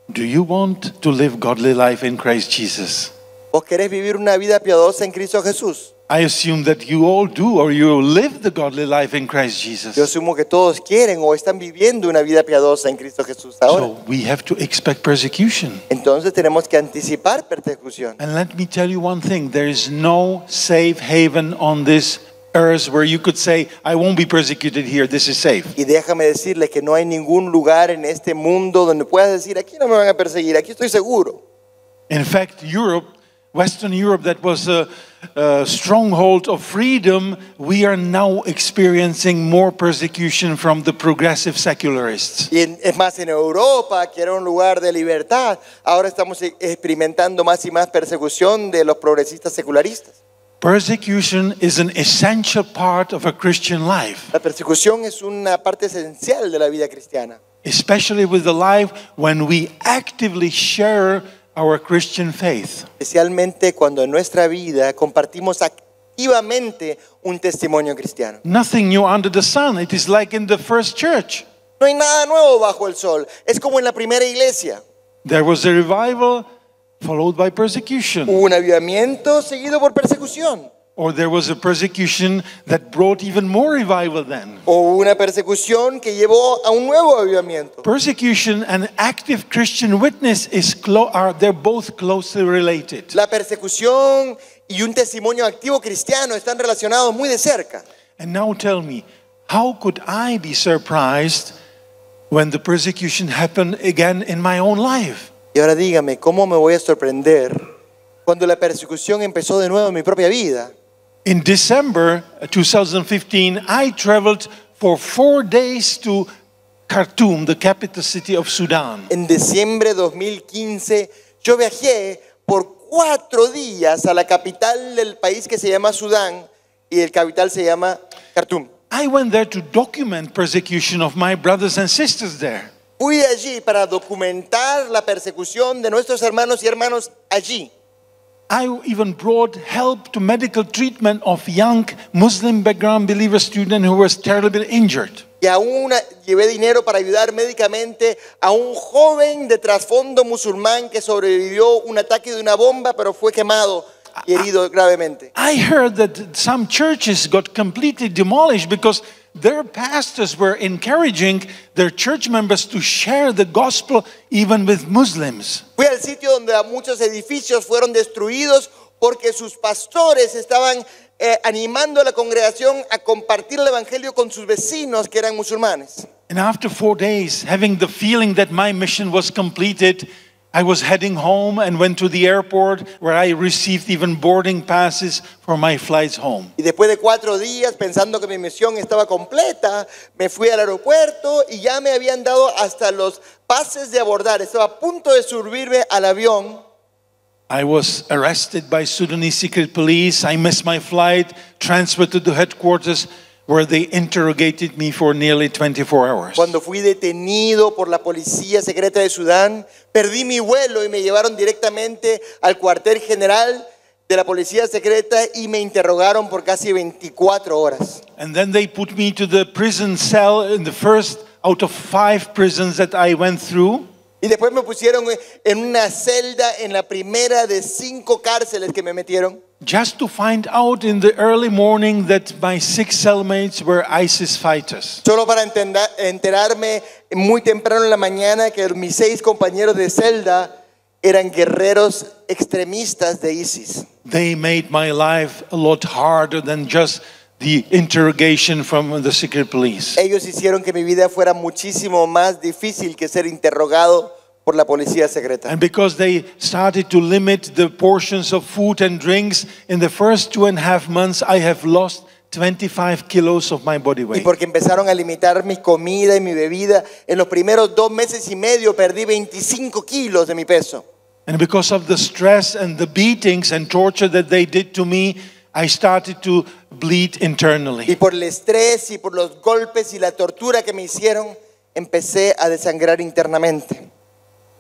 S6: Do you want to live godly life in Christ Jesus?
S7: ¿Vos querés vivir una vida piadosa en Cristo Jesús?
S6: I assume that you all do, or you live the godly life in Christ Jesus.
S7: Yo asumo que todos quieren o están viviendo una vida piadosa en Cristo Jesús ahora.
S6: So we have to expect persecution.
S7: Entonces tenemos que anticipar persecución.
S6: And let me tell you one thing, there is no safe haven on this earth where you could say, I won't be persecuted here, this is safe.
S7: Y déjame decirle que no hay ningún lugar en este mundo donde puedas decir, aquí no me van a perseguir, aquí estoy seguro.
S6: In fact, Europe, Western Europe, that was a stronghold of freedom, we are now experiencing more persecution from the progressive secularists.
S7: Y es más, en Europa, que era un lugar de libertad, ahora estamos experimentando más y más persecución de los progresistas secularistas.
S6: Persecution is an essential part of a Christian life,
S7: La persecución es una parte esencial de la vida cristiana,
S6: especially with the life when we actively share our Christian faith.
S7: especialmente cuando en nuestra vida compartimos activamente un testimonio cristiano.
S6: Nothing new under the sun. It is like in the first church.
S7: No hay nada nuevo bajo el sol, es como en la primera iglesia.
S6: There was a revival followed by persecution.
S7: Hubo un avivamiento seguido por persecución.
S6: Or there was a persecution that brought even more revival then.
S7: O una persecución que llevó a un nuevo avivamiento.
S6: Persecution and active Christian witness they're both closely related.
S7: La persecución y un testimonio activo cristiano están relacionados muy de cerca.
S6: And now tell me, how could I be surprised when the persecution happened again in my own life?
S7: Y ahora dígame, ¿cómo me voy a sorprender cuando la persecución empezó de nuevo en mi propia vida?
S6: In December 2015, I traveled for 4 days to Khartoum, the capital city of Sudan.
S7: En diciembre de 2015, yo viajé por 4 días a la capital del país que se llama Sudán y el capital se llama Khartoum.
S6: I went there to document persecution of my brothers and sisters there.
S7: Fui allí para documentar la persecución de nuestros hermanos y hermanas allí.
S6: I even brought help to medical treatment of young Muslim background believer student who was terribly injured.
S7: Y aún llevé dinero para ayudar médicamente a un joven de trasfondo musulmán que sobrevivió un ataque de una bomba, pero fue quemado y herido gravemente.
S6: I heard that some churches got completely demolished because their pastors were encouraging their church members to share the gospel even with Muslims.
S7: Fui al sitio donde muchos edificios fueron destruidos porque sus pastores estaban animando a la congregación a compartir el evangelio con sus vecinos que eran musulmanes.
S6: And after 4 days, having the feeling that my mission was completed, I was heading home and went to the airport where I received even boarding passes for my flights home.
S7: Y después de 4 días, pensando que mi misión estaba completa, me fui al aeropuerto y ya me habían dado hasta los pases de abordar. Estaba a punto de subirme al avión.
S6: I was arrested by Sudanese secret police. I missed my flight, transferred to the headquarters where they interrogated me for nearly 24 hours.
S7: Cuando fui detenido por la policía secreta de Sudán, perdí mi vuelo y me llevaron directamente al cuartel general de la policía secreta y me interrogaron por casi 24 horas.
S6: And then they put me to the prison cell in the first out of 5 prisons that I went through.
S7: Y después me pusieron en una celda en la primera de 5 cárceles que me metieron.
S6: Just to find out in the early morning that my 6 cellmates were ISIS fighters.
S7: Solo para enterarme muy temprano en la mañana que mis 6 compañeros de celda eran guerreros extremistas de ISIS.
S6: They made my life a lot harder than just the interrogation from the secret police.
S7: Ellos hicieron que mi vida fuera muchísimo más difícil que ser interrogado por la policía secreta.
S6: And because they started to limit the portions of food and drinks, in the first 2.5 months I have lost 25 kilos of my body
S7: Y
S6: weight.
S7: porque empezaron a limitar mi comida y mi bebida, en los primeros 2 meses y medio perdí 25 kilos de mi peso.
S6: And because of the stress and the beatings and torture that they did to me, I started to bleed
S7: Y
S6: internally.
S7: por el estrés y por los golpes y la tortura que me hicieron, empecé a desangrar internamente.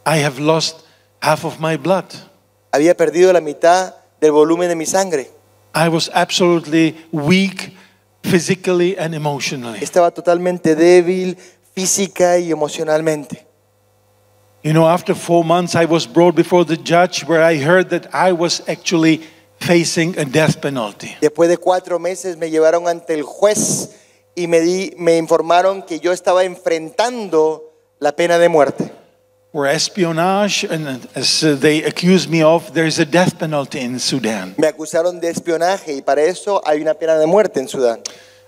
S6: I have lost half of my blood.
S7: Había perdido la mitad del volumen de mi sangre.
S6: I was absolutely weak physically and emotionally.
S7: Estaba totalmente débil física y emocionalmente.
S6: You know, after 4 months, I was brought before the judge where I heard that I was actually facing a death penalty.
S7: Después de 4 meses me llevaron ante el juez y me informaron que yo estaba enfrentando la pena de muerte.
S6: For espionage, and as they accused me of, there is a death penalty in Sudan.
S7: Me acusaron de espionaje y para eso hay una pena de muerte en Sudán.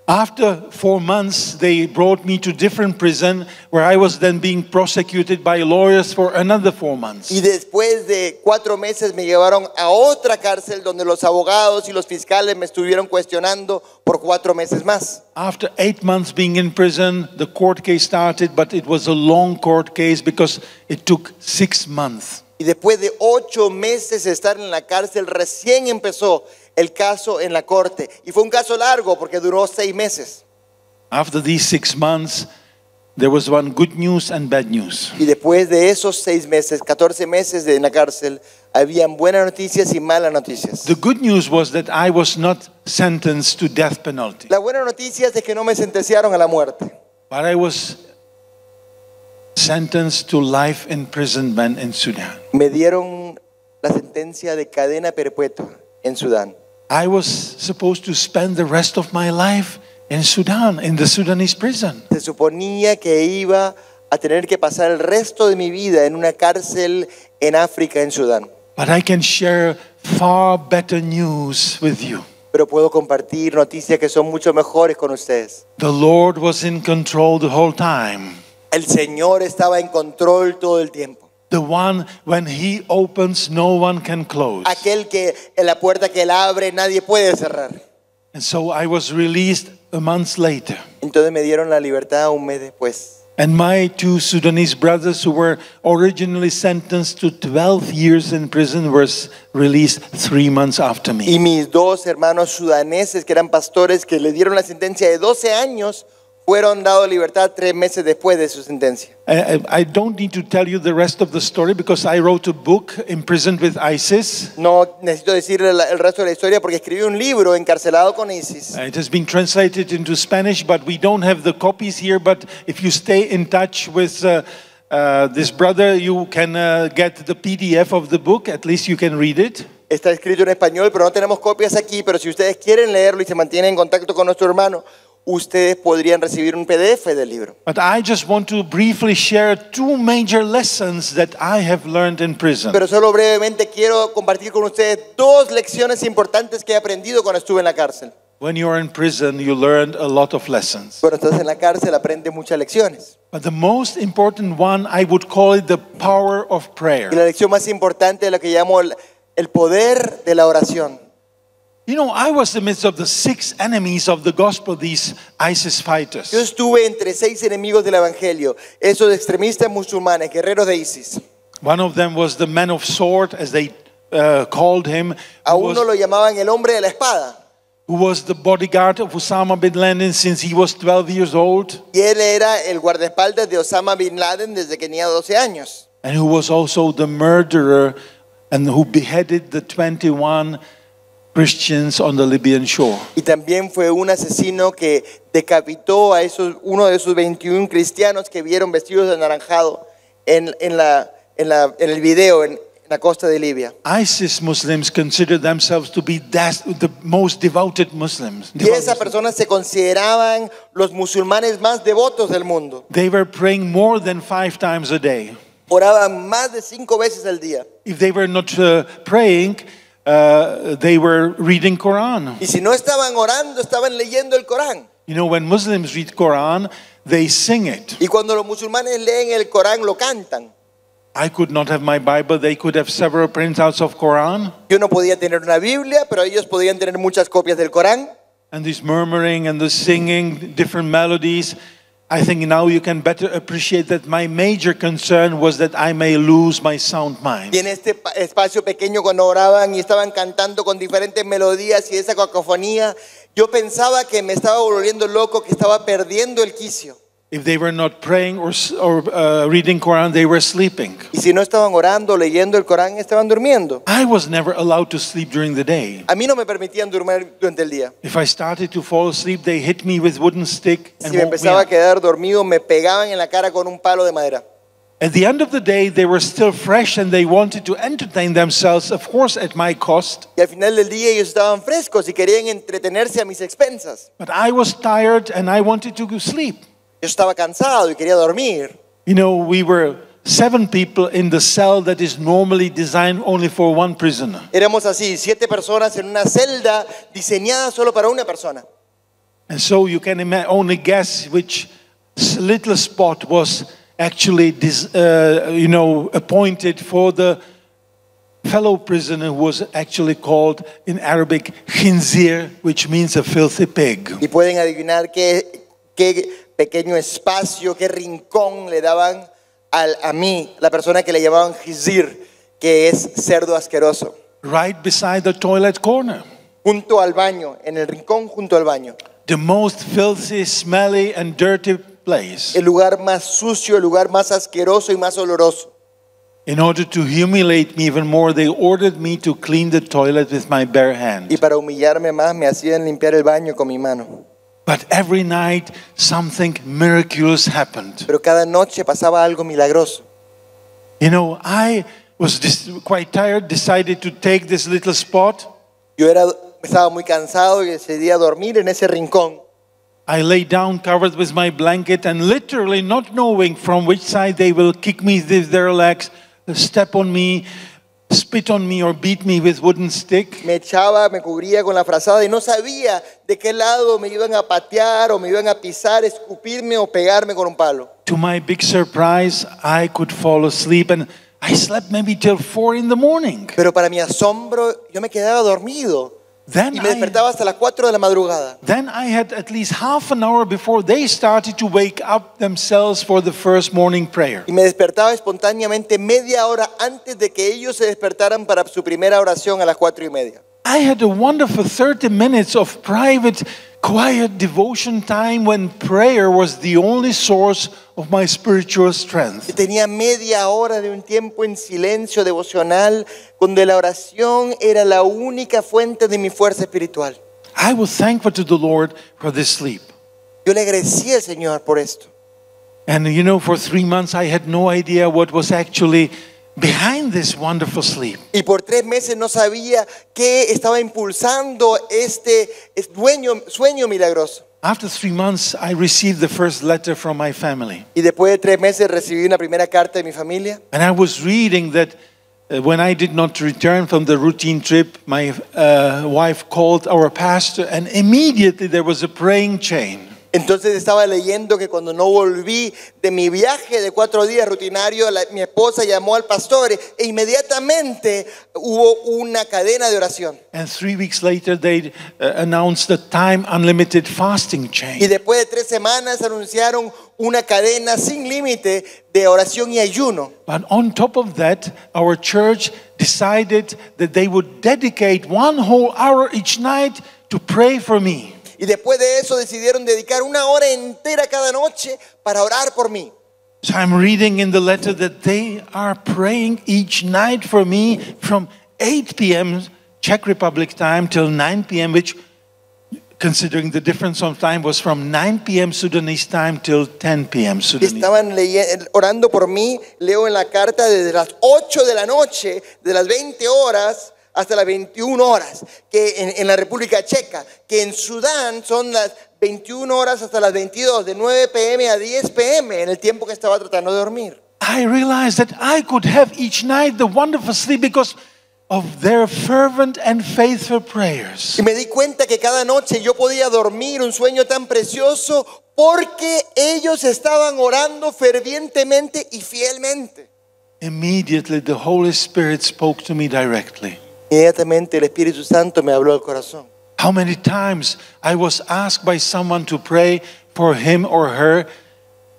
S6: After 4 months, they brought me to different prison where I was then being prosecuted by lawyers for another 4 months.
S7: Y después de 4 meses me llevaron a otra cárcel donde los abogados y los fiscales me estuvieron cuestionando por 4 meses más.
S6: After 8 months being in prison, the court case started, but it was a long court case because it took 6 months.
S7: Y después de 8 meses de estar en la cárcel, recién empezó el caso en la corte. Y fue un caso largo porque duró 6 meses.
S6: After these 6 months, there was one good news and bad news.
S7: Y después de esos 6 meses, 14 meses en la cárcel, habían buenas noticias y malas noticias.
S6: The good news was that I was not sentenced to death penalty,
S7: La buena noticia es que no me sentenciaron a la muerte,
S6: but I was sentenced to life imprisonment in Sudan.
S7: me dieron la sentencia de cadena perpetua en Sudán.
S6: I was supposed to spend the rest of my life in Sudan, in the Sudanese prison.
S7: Se suponía que iba a tener que pasar el resto de mi vida en una cárcel en África, en Sudán.
S6: But I can share far better news with you.
S7: Pero puedo compartir noticias que son mucho mejores con ustedes.
S6: The Lord was in control the whole time.
S7: El Señor estaba en control todo el tiempo.
S6: The one, when He opens, no one can close.
S7: Aquel que en la puerta que Él abre nadie puede cerrar.
S6: And so I was released a month later.
S7: Entonces me dieron la libertad un mes después.
S6: And my 2 Sudanese brothers who were originally sentenced to 12 years in prison were released 3 months after me.
S7: Y mis 2 hermanos sudaneses que eran pastores que le dieron la sentencia de 12 años fueron dados libertad 3 meses después de su sentencia.
S6: I don't need to tell you the rest of the story because I wrote a book, Imprisoned with ISIS.
S7: No necesito decirle el resto de la historia porque escribí un libro, Encarcelado con ISIS.
S6: It has been translated into Spanish, but we don't have the copies here. But if you stay in touch with this brother, you can get the PDF of the book. At least you can read it.
S7: Está escrito en español, pero no tenemos copias aquí. Pero si ustedes quieren leerlo y se mantienen en contacto con nuestro hermano, ustedes podrían recibir un PDF del libro.
S6: But I just want to briefly share 2 major lessons that I have learned in prison.
S7: Pero solo brevemente quiero compartir con ustedes 2 lecciones importantes que he aprendido cuando estuve en la cárcel.
S6: When you are in prison, you learned a lot of lessons.
S7: Cuando estás en la cárcel aprendes muchas lecciones.
S6: But the most important one, I would call it the power of prayer.
S7: Y la lección más importante es lo que llamo el poder de la oración.
S6: You know, I was in the midst of the 6 enemies of the gospel, these ISIS fighters.
S7: Yo estuve entre 6 enemigos del evangelio, esos extremistas musulmanes, guerreros de ISIS.
S6: One of them was the man of sword, as they called him,
S7: A uno lo llamaban el hombre de la espada.
S6: who was the bodyguard of Osama bin Laden since he was 12 years old,
S7: Y él era el guardaespaldas de Osama Bin Laden desde que tenía 12 años.
S6: and who was also the murderer and who beheaded the 21 Christians on the Libyan shore.
S7: Y también fue un asesino que decapitó a uno de esos 21 cristianos que vieron vestidos de anaranjado en el video en la costa de Libia.
S6: ISIS Muslims consider themselves to be the most devoted Muslims.
S7: Y esas personas se consideraban los musulmanes más devotos del mundo.
S6: They were praying more than 5 times a day.
S7: Oraban más de 5 veces al día.
S6: If they were not praying, they were reading Quran.
S7: Y si no estaban orando, estaban leyendo el Corán.
S6: You know, when Muslims read Quran, they sing it.
S7: Y cuando los musulmanes leen el Corán, lo cantan.
S6: I could not have my Bible. They could have several printouts of Quran.
S7: Yo no podía tener una Biblia, pero ellos podían tener muchas copias del Corán.
S6: And this murmuring and the singing, different melodies. I think now you can better appreciate that my major concern was that I may lose my sound mind.
S7: Y en este espacio pequeño cuando oraban y estaban cantando con diferentes melodías y esa cacofonía, yo pensaba que me estaba volviendo loco, que estaba perdiendo el quicio.
S6: If they were not praying or reading Quran, they were sleeping.
S7: Y si no estaban orando, leyendo el Corán, estaban durmiendo.
S6: I was never allowed to sleep during the day.
S7: A mí no me permitían dormir durante el día.
S6: If I started to fall asleep, they hit me with wooden stick and
S7: Si me
S6: woke me
S7: empezaba a
S6: up.
S7: quedar dormido, me pegaban en la cara con un palo de madera.
S6: At the end of the day, they were still fresh and they wanted to entertain themselves, of course, at my cost.
S7: Y al final del día ellos estaban frescos y querían entretenerse a mis expensas.
S6: But I was tired and I wanted to go sleep.
S7: Yo estaba cansado y quería dormir.
S6: You know, we were 7 people in the cell that is normally designed only for one prisoner.
S7: Éramos así, 7 personas en una celda diseñada solo para una persona.
S6: And so you can only guess which little spot was actually appointed for the fellow prisoner, who was actually called in Arabic khinzir, which means a filthy pig.
S7: Y pueden adivinar qué pequeño espacio, qué rincón le daban a mí, la persona que le llamaban Khizir, que es cerdo asqueroso.
S6: Right beside the toilet corner.
S7: Junto al baño, en el rincón junto al baño.
S6: The most filthy, smelly and dirty place.
S7: El lugar más sucio, el lugar más asqueroso y más oloroso.
S6: In order to humiliate me even more, they ordered me to clean the toilet with my bare hand.
S7: Y para humillarme más me hacían limpiar el baño con mi mano.
S6: But every night something miraculous happened.
S7: Pero cada noche pasaba algo milagroso.
S6: You know, I was quite tired, decided to take this little spot.
S7: Yo estaba muy cansado y decidí a dormir en ese rincón.
S6: I lay down covered with my blanket and literally not knowing from which side they will kick me with their legs, step on me, spit on me or beat me with wooden stick.
S7: Me echaba, me cubría con la frazada y no sabía de qué lado me iban a patear o me iban a pisar, escupirme o pegarme con un palo.
S6: To my big surprise, I could fall asleep and I slept maybe till 4 in the morning.
S7: Pero para mi asombro, yo me quedaba dormido
S6: Then
S7: y me despertaba hasta las 4 de la madrugada.
S6: I had at least half an hour before they started to wake up themselves for the first morning prayer.
S7: Y me despertaba espontáneamente media hora antes de que ellos se despertaran para su primera oración a las 4:30.
S6: I had a wonderful 30 minutes of private, quiet devotion time when prayer was the only source of my spiritual strength.
S7: Yo tenía media hora de un tiempo en silencio devocional donde la oración era la única fuente de mi fuerza espiritual.
S6: I was thankful to the Lord for this sleep.
S7: Yo le agradecí al Señor por esto.
S6: And you know, for 3 months I had no idea what was actually behind this wonderful sleep.
S7: Y por 3 meses no sabía qué estaba impulsando este sueño milagroso.
S6: After 3 months, I received the first letter from my family.
S7: Y después de 3 meses recibí una primera carta de mi familia.
S6: And I was reading that when I did not return from the routine trip, my wife called our pastor and immediately there was a praying chain.
S7: Entonces estaba leyendo que cuando no volví de mi viaje de 4 días rutinario, mi esposa llamó al pastor e inmediatamente hubo una cadena de oración.
S6: And 3 weeks later, they announced the time unlimited fasting
S7: Y
S6: chain.
S7: después de 3 semanas anunciaron una cadena sin límite de oración y ayuno.
S6: But on top of that, our church decided that they would dedicate 1 whole hour each night to pray for me.
S7: Y después de eso decidieron dedicar 1 hora entera cada noche para orar por mí.
S6: So I'm reading in the letter that they are praying each night for me from 8 p.m. Czech Republic time till 9 p.m., which, considering the difference of time, was from 9 p.m. Sudanese time till 10 p.m.
S7: Y
S6: Sudanese.
S7: estaban orando por mí, leo en la carta, desde las 8 de la noche, de las 20 horas hasta las 21 horas, que en la República Checa, que en Sudán son las 21 horas hasta las 22, de 9 p.m. a 10 p.m. en el tiempo que estaba tratando de dormir.
S6: I realized that I could have each night the wonderful sleep because of their fervent and faithful prayers.
S7: Y me di cuenta que cada noche yo podía dormir un sueño tan precioso porque ellos estaban orando fervientemente y fielmente.
S6: Immediately, the Holy Spirit spoke to me directly.
S7: Inmediatamente el Espíritu Santo me habló al corazón.
S6: How many times I was asked by someone to pray for him or her,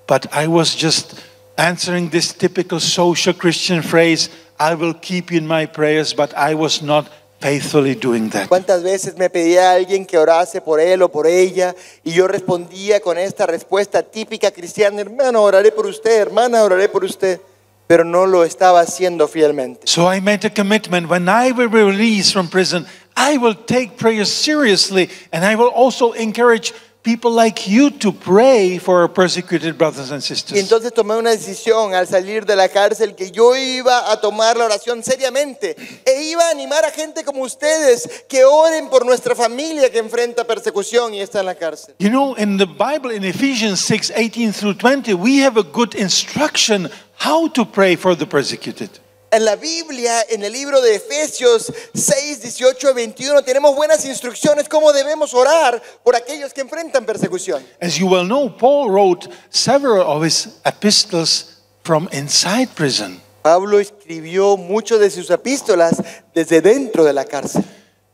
S6: but I was just answering this typical social Christian phrase, I will keep you in my prayers, but I was not faithfully doing that.
S7: ¿Cuántas veces me pedía a alguien que orase por él o por ella y yo respondía con esta respuesta típica cristiana, hermano, oraré por usted, hermana, oraré por usted, pero no lo estaba haciendo fielmente.
S6: So I made a commitment, when I will be released from prison, I will take prayer seriously and I will also encourage people like you to pray for our persecuted brothers and
S7: Y
S6: sisters.
S7: entonces tomé una decisión al salir de la cárcel que yo iba a tomar la oración seriamente e iba a animar a gente como ustedes que oren por nuestra familia que enfrenta persecución y está en la cárcel.
S6: You know, in the Bible, in Ephesians 6:18 through 20, we have a good instruction how to pray for the persecuted.
S7: En la Biblia, en el libro de Efesios 6, 18 a 21, tenemos buenas instrucciones cómo debemos orar por aquellos que enfrentan persecución.
S6: As you well know, Paul wrote several of his epistles from inside prison.
S7: Pablo escribió muchas de sus epístolas desde dentro de la cárcel.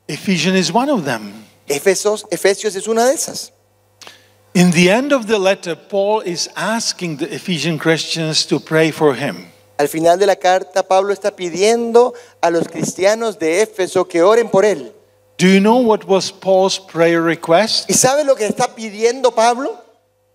S6: Ephesians is one of them.
S7: Efesios es una de esas.
S6: In the end of the letter, Paul is asking the Ephesian Christians to pray for him.
S7: Al final de la carta, Pablo está pidiendo a los cristianos de Éfeso que oren por él.
S6: Do you know what was Paul's prayer request?
S7: ¿Y sabe lo que está pidiendo Pablo?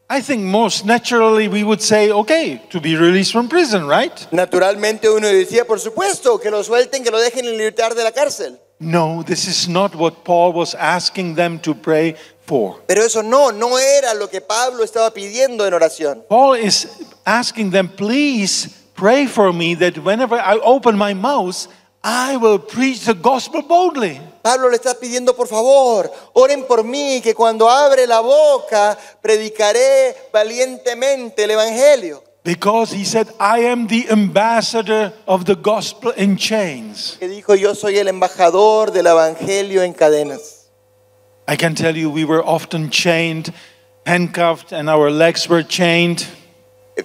S6: I think most naturally we would say, okay, to be released from prison, right?
S7: Naturalmente uno decía, por supuesto, que lo suelten, que lo dejen en libertad de la cárcel.
S6: No, this is not what Paul was asking them to pray for.
S7: Pero eso no era lo que Pablo estaba pidiendo en oración.
S6: Paul is asking them, please pray for me that whenever I open my mouth, I will preach the gospel boldly.
S7: Pablo le está pidiendo, por favor, oren por mí, que cuando abre la boca, predicaré valientemente el evangelio.
S6: Because he said, I am the ambassador of the gospel in chains.
S7: Que dijo, yo soy el embajador del evangelio en cadenas.
S6: I can tell you, we were often chained, handcuffed, and our legs were chained.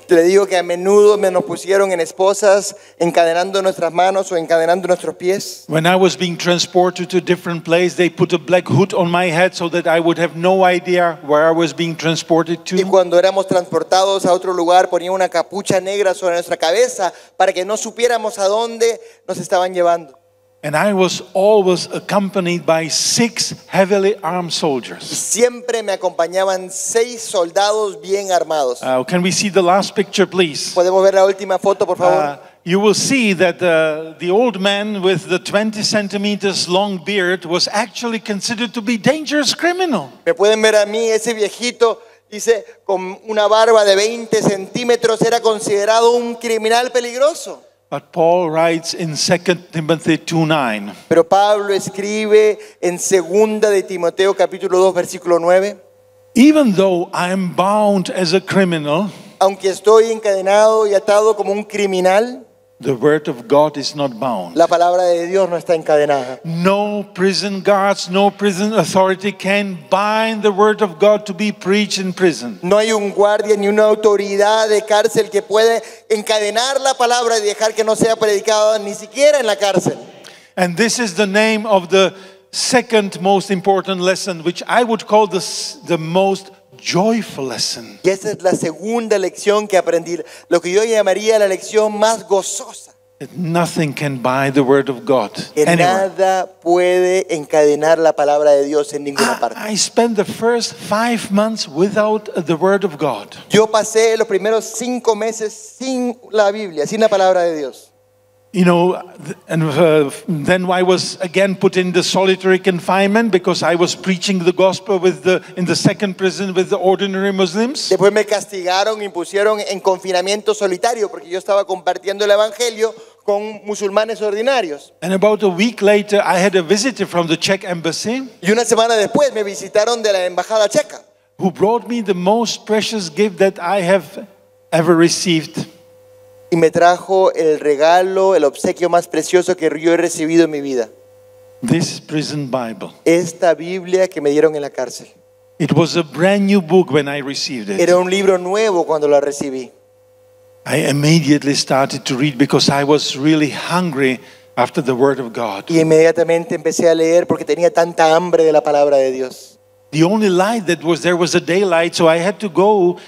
S7: Le digo que a menudo nos pusieron en esposas, encadenando nuestras manos o encadenando nuestros pies.
S6: When I was being transported to a different place, they put a black hood on my head so that I would have no idea where I was being transported
S7: Y
S6: to.
S7: cuando éramos transportados a otro lugar, ponían una capucha negra sobre nuestra cabeza para que no supiéramos a dónde nos estaban llevando.
S6: And I was always accompanied by 6 heavily armed
S7: Y
S6: soldiers.
S7: siempre me acompañaban 6 soldados bien armados.
S6: Can we see the last picture, please?
S7: ¿Podemos ver la última foto, por favor?
S6: You will see that the old man with the 20 centimeters long beard was actually considered to be dangerous criminal.
S7: Me pueden ver a mí, ese viejito, dice, con una barba de 20 centímetros, era considerado un criminal peligroso.
S6: But Paul writes in 2 Timothy 2:9,
S7: Pero Pablo escribe en 2 de Timoteo capítulo 2 versículo 9,
S6: even though I am bound as a criminal,
S7: aunque estoy encadenado y atado como un criminal,
S6: the word of God is not bound.
S7: la palabra de Dios no está encadenada.
S6: No prison guards, no prison authority can bind the word of God to be preached in prison.
S7: No hay un guardia ni una autoridad de cárcel que puede encadenar la palabra y dejar que no sea predicada ni siquiera en la cárcel.
S6: And this is the name of the second most important lesson, which I would call the most joyful lesson.
S7: Y esa es la segunda lección que aprendí, lo que yo llamaría la lección más gozosa.
S6: That nothing can bind the word of God
S7: Que
S6: anywhere.
S7: nada puede encadenar la palabra de Dios en ninguna parte.
S6: I spent the first 5 months without the word of God.
S7: Yo pasé los primeros 5 meses sin la Biblia, sin la palabra de Dios.
S6: You know, and then I was again put in the solitary confinement because I was preaching the gospel in the second prison with the ordinary Muslims.
S7: Después me castigaron y pusieron en confinamiento solitario porque yo estaba compartiendo el evangelio con musulmanes ordinarios.
S6: And about a week later, I had a visitor from the Czech embassy
S7: Y una semana después me visitaron de la embajada checa,
S6: who brought me the most precious gift that I have ever received.
S7: y me trajo el regalo, el obsequio más precioso que yo he recibido en mi vida.
S6: This prison Bible.
S7: Esta Biblia que me dieron en la cárcel.
S6: It was a brand new book when I received it.
S7: Era un libro nuevo cuando la recibí.
S6: I immediately started to read because I was really hungry after the word of God.
S7: Y inmediatamente empecé a leer porque tenía tanta hambre de la palabra de Dios.
S6: The only light that was there was a daylight, so I had to go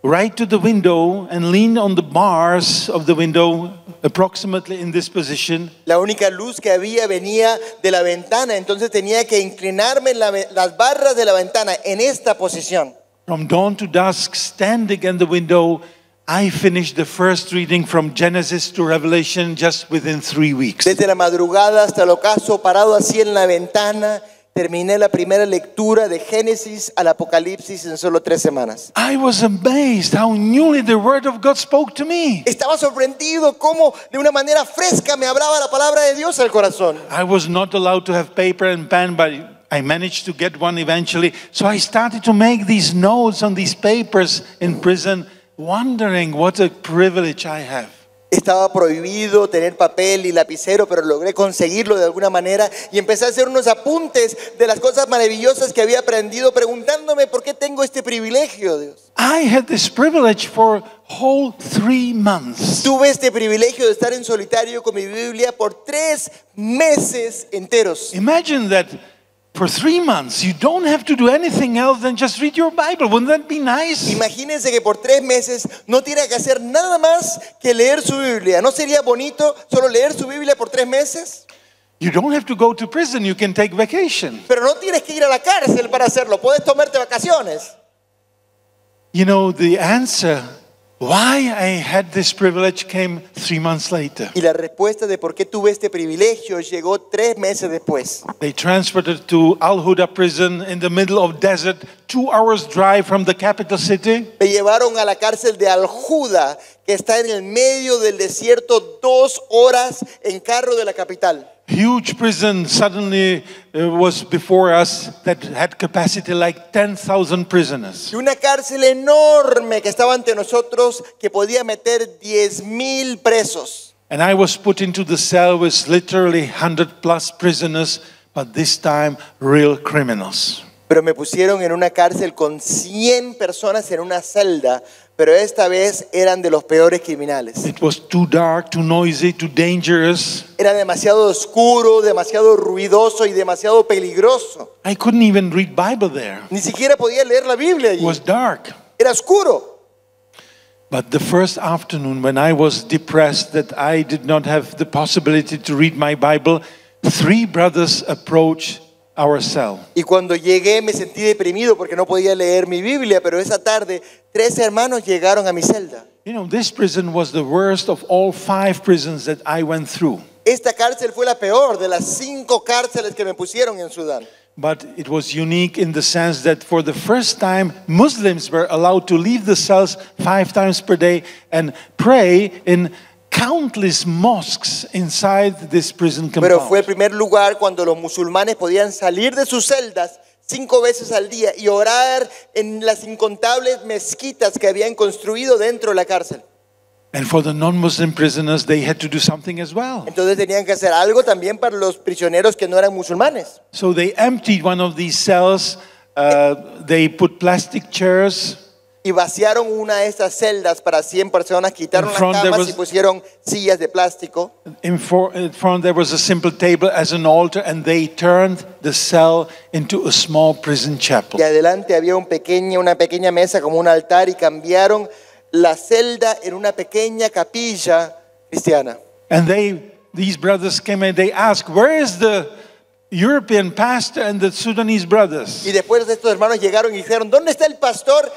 S6: right to the window and lean on the bars of the window, approximately in this position.
S7: La única luz que había venía de la ventana, entonces tenía que inclinarme en las barras de la ventana en esta posición.
S6: From dawn to dusk, standing in the window, I finished the first reading from Genesis to Revelation just within 3 weeks.
S7: Desde la madrugada hasta el ocaso, parado así en la ventana, terminé la primera lectura de Génesis al Apocalipsis en solo 3 semanas.
S6: I was amazed how newly the word of God spoke to me.
S7: Estaba sorprendido cómo de una manera fresca me hablaba la palabra de Dios al corazón.
S6: I was not allowed to have paper and pen, but I managed to get one eventually. So I started to make these notes on these papers in prison, wondering what a privilege I have.
S7: Estaba prohibido tener papel y lapicero, pero logré conseguirlo de alguna manera y empecé a hacer unos apuntes de las cosas maravillosas que había aprendido, preguntándome por qué tengo este privilegio, Dios.
S6: I had this privilege for whole 3 months.
S7: Tuve este privilegio de estar en solitario con mi Biblia por 3 meses enteros.
S6: Imagine that for 3 months you don't have to do anything else than just read your Bible. Wouldn't that be nice?
S7: Imagínense que por 3 meses no tiene que hacer nada más que leer su Biblia. ¿No sería bonito solo leer su Biblia por 3 meses?
S6: You don't have to go to prison, you can take vacation.
S7: Pero no tienes que ir a la cárcel para hacerlo. Puedes tomarte vacaciones.
S6: You know, the answer why I had this privilege came 3 months later.
S7: Y la respuesta de por qué tuve este privilegio llegó 3 meses después.
S6: They transferred it to Al Huda prison in the middle of desert, 2 hours drive from the capital city.
S7: Me llevaron a la cárcel de Al Huda, que está en el medio del desierto, 2 horas en carro de la capital.
S6: Huge prison suddenly was before us that had capacity like 10,000 prisoners.
S7: Y una cárcel enorme que estaba ante nosotros que podía meter 10,000 presos.
S6: And I was put into the cell with literally 100 plus prisoners, but this time real criminals.
S7: Pero me pusieron en una cárcel con 100 personas en una celda, pero esta vez eran de los peores criminales.
S6: It was too dark, too noisy, too dangerous.
S7: Era demasiado oscuro, demasiado ruidoso y demasiado peligroso.
S6: I couldn't even read Bible there.
S7: Ni siquiera podía leer la Biblia
S6: It
S7: allí.
S6: was dark.
S7: Era oscuro.
S6: But the first afternoon when I was depressed that I did not have the possibility to read my Bible, 3 brothers approached our cell.
S7: Y cuando llegué me sentí deprimido porque no podía leer mi Biblia, pero esa tarde 3 hermanos llegaron a mi celda.
S6: You know, this prison was the worst of all 5 prisons that I went through.
S7: Esta cárcel fue la peor de las 5 cárceles que me pusieron en Sudán.
S6: But it was unique in the sense that for the first time, Muslims were allowed to leave the cells 5 times per day and pray in countless mosques inside this prison
S7: Pero fue el
S6: compound.
S7: primer lugar cuando los musulmanes podían salir de sus celdas 5 veces al día y orar en las incontables mezquitas que habían construido dentro de la cárcel.
S6: And for the non-Muslim prisoners, they had to do something as well.
S7: Entonces tenían que hacer algo también para los prisioneros que no eran musulmanes.
S6: So they emptied one of these cells. They put plastic chairs.
S7: Y vaciaron una de estas celdas para 100 personas, quitaron
S6: In
S7: las
S6: front there
S7: camas
S6: was-
S7: y pusieron sillas de plástico.
S6: In front there was a simple table as an altar, and they turned the cell into a small prison chapel.
S7: Y adelante había una pequeña mesa como un altar y cambiaron la celda en una pequeña capilla cristiana.
S6: And these brothers came and they asked, where is the European pastor and the Sudanese brothers?
S7: Y después estos hermanos llegaron y dijeron, ¿dónde está el pastor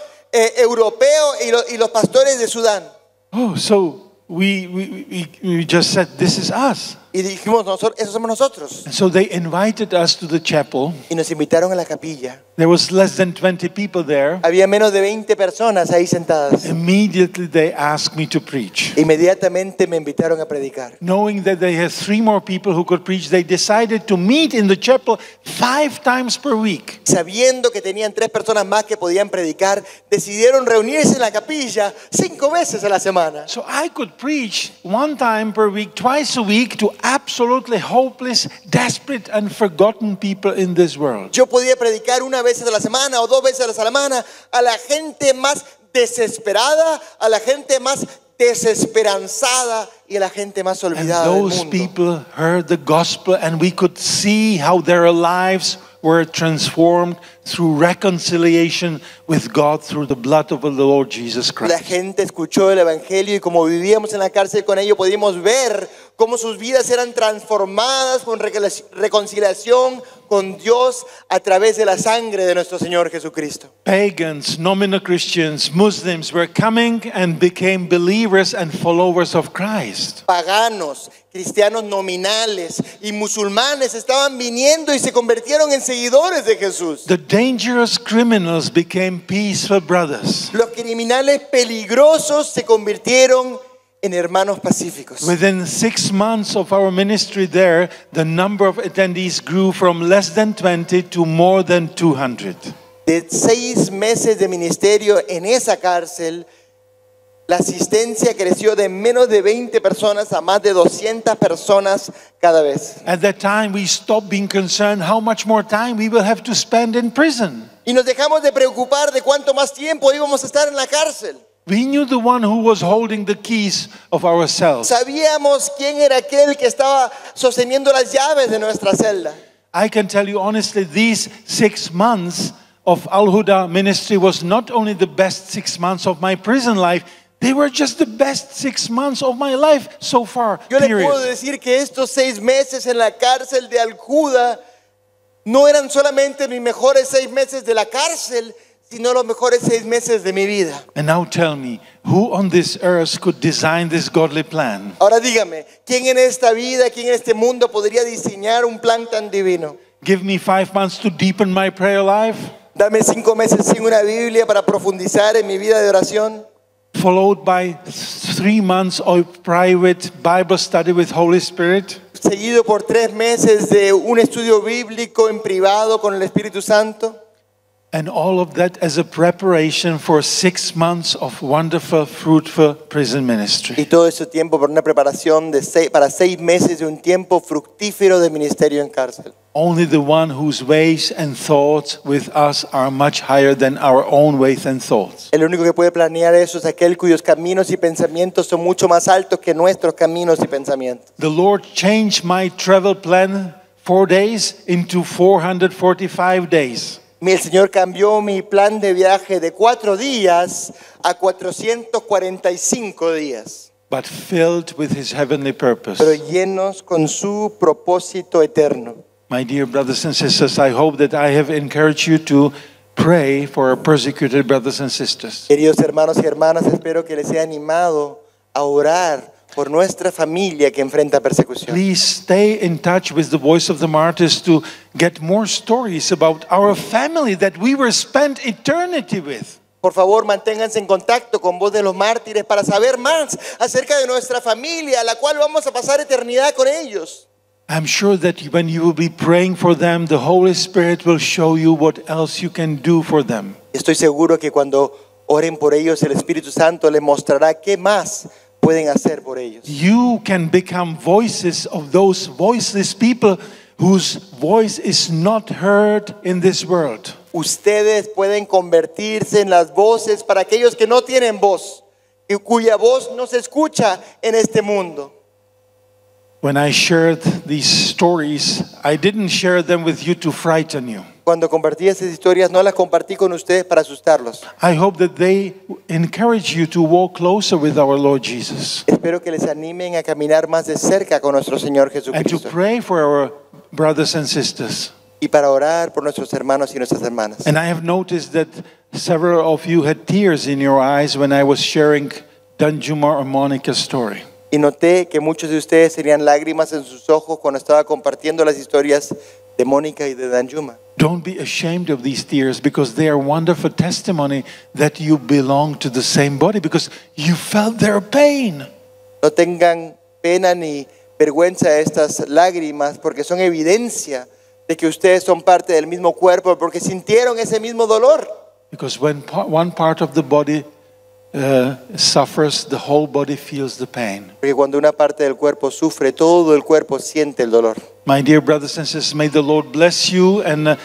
S7: europeo y los pastores de Sudán?
S6: Oh, so we just said, this is us.
S7: Y dijimos, esos somos nosotros.
S6: And so they invited us to the chapel.
S7: Y nos invitaron a la capilla.
S6: There was less than 20 people there.
S7: Había menos de 20 personas ahí sentadas.
S6: Immediately they asked me to preach.
S7: Inmediatamente me invitaron a predicar.
S6: Knowing that they had 3 more people who could preach, they decided to meet in the chapel 5 times per week.
S7: Sabiendo que tenían 3 personas más que podían predicar, decidieron reunirse en la capilla 5 veces a la semana.
S6: So I could preach 1 time per week, twice a week to absolutely hopeless, desperate, and forgotten people in this world.
S7: Yo podía predicar 1 vez a la semana o 2 veces a la semana a la gente más desesperada, a la gente más desesperanzada y a la gente más
S6: And
S7: olvidada del
S6: those
S7: mundo.
S6: people heard the gospel, and we could see how their lives were transformed through reconciliation with God through the blood of the Lord Jesus
S7: La
S6: Christ.
S7: gente escuchó el evangelio y como vivíamos en la cárcel con ellos, pudimos ver cómo sus vidas eran transformadas con reconciliación con Dios a través de la sangre de nuestro Señor Jesucristo.
S6: Pagans, nominal Christians, Muslims were coming and became believers and followers of Christ.
S7: Paganos, cristianos nominales y musulmanes estaban viniendo y se convirtieron en seguidores de Jesús.
S6: The dangerous criminals became peaceful brothers.
S7: Los criminales peligrosos se convirtieron en hermanos pacíficos.
S6: Within 6 months of our ministry there, the number of attendees grew from less than 20 to more than 200.
S7: De 6 meses de ministerio en esa cárcel, la asistencia creció de menos de 20 personas a más de 200 personas cada vez.
S6: At that time, we stopped being concerned how much more time we will have to spend in prison.
S7: Y nos dejamos de preocupar de cuánto más tiempo íbamos a estar en la cárcel.
S6: We knew the one who was holding the keys of our cells.
S7: Sabíamos quién era aquel que estaba sosteniendo las llaves de nuestra celda.
S6: I can tell you honestly, these 6 months of Al-Huda ministry was not only the best 6 months of my prison life, they were just the best 6 months of my life so far.
S7: Yo le
S6: Period.
S7: puedo decir que estos 6 meses en la cárcel de Al-Huda no eran solamente mis mejores 6 meses de la cárcel, sino los mejores 6 meses de mi vida.
S6: And now tell me, who on this earth could design this godly plan?
S7: Ahora dígame, ¿quién en esta vida, quién en este mundo podría diseñar un plan tan divino?
S6: Give me 5 months to deepen my prayer life,
S7: Dame 5 meses sin una Biblia para profundizar en mi vida de oración,
S6: followed by 3 months of private Bible study with Holy Spirit,
S7: seguido por 3 meses de un estudio bíblico en privado con el Espíritu Santo.
S6: and all of that as a preparation for 6 months of wonderful, fruitful prison ministry.
S7: Y todo ese tiempo por una preparación para 6 meses de un tiempo fructífero de ministerio en cárcel.
S6: Only the one whose ways and thoughts with us are much higher than our own ways and thoughts.
S7: El único que puede planear eso es aquel cuyos caminos y pensamientos son mucho más altos que nuestros caminos y pensamientos.
S6: The Lord changed my travel plan 4 days into 445 days.
S7: El Señor cambió mi plan de viaje de 4 días a 445 días,
S6: But filled with His heavenly purpose.
S7: pero llenos con su propósito eterno.
S6: My dear brothers and sisters, I hope that I have encouraged you to pray for our persecuted brothers and sisters.
S7: Queridos hermanos y hermanas, espero que les haya animado a orar por nuestra familia que enfrenta persecución.
S6: Please stay in touch with the Voice of the Martyrs to get more stories about our family that we were spent eternity with.
S7: Por favor, manténganse en contacto con Voz de los Mártires para saber más acerca de nuestra familia, a la cual vamos a pasar eternidad con ellos.
S6: I'm sure that when you will be praying for them, the Holy Spirit will show you what else you can do for them.
S7: Estoy seguro que cuando oren por ellos, el Espíritu Santo les mostrará qué más pueden hacer por ellos.
S6: You can become voices of those voiceless people whose voice is not heard in this world.
S7: Ustedes pueden convertirse en las voces para aquellos que no tienen voz y cuya voz no se escucha en este mundo.
S6: When I shared these stories, I didn't share them with you to frighten you.
S7: Cuando compartí esas historias, no las compartí con ustedes para asustarlos.
S6: I hope that they encourage you to walk closer with our Lord Jesus
S7: Espero que les animen a caminar más de cerca con nuestro Señor
S6: and to
S7: Jesucristo
S6: pray for our brothers and sisters.
S7: y para orar por nuestros hermanos y nuestras hermanas.
S6: And I have noticed that several of you had tears in your eyes when I was sharing Danjuma or Monica's story.
S7: Y noté que muchos de ustedes tenían lágrimas en sus ojos cuando estaba compartiendo las historias de Mónica y de Danjuma.
S6: Don't be ashamed of these tears because they are wonderful testimony that you belong to the same body because you felt their pain.
S7: No tengan pena ni vergüenza de estas lágrimas porque son evidencia de que ustedes son parte del mismo cuerpo porque sintieron ese mismo dolor.
S6: Because when one part of the body suffers, the whole body feels the pain.
S7: Porque cuando una parte del cuerpo sufre, todo el cuerpo siente el dolor.
S6: My dear brothers and sisters, may the Lord bless you and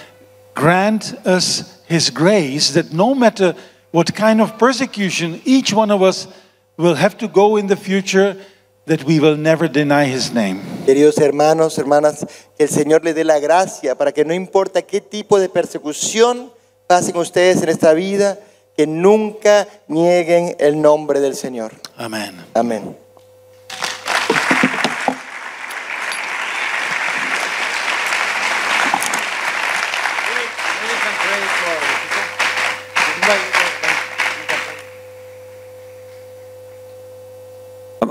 S6: grant us His grace that no matter what kind of persecution each one of us will have to go in the future, that we will never deny His name.
S7: Queridos hermanos, hermanas, que el Señor les dé la gracia para que no importa qué tipo de persecución pasen ustedes en esta vida, que nunca nieguen el nombre del Señor.
S6: Amen.
S7: Amén.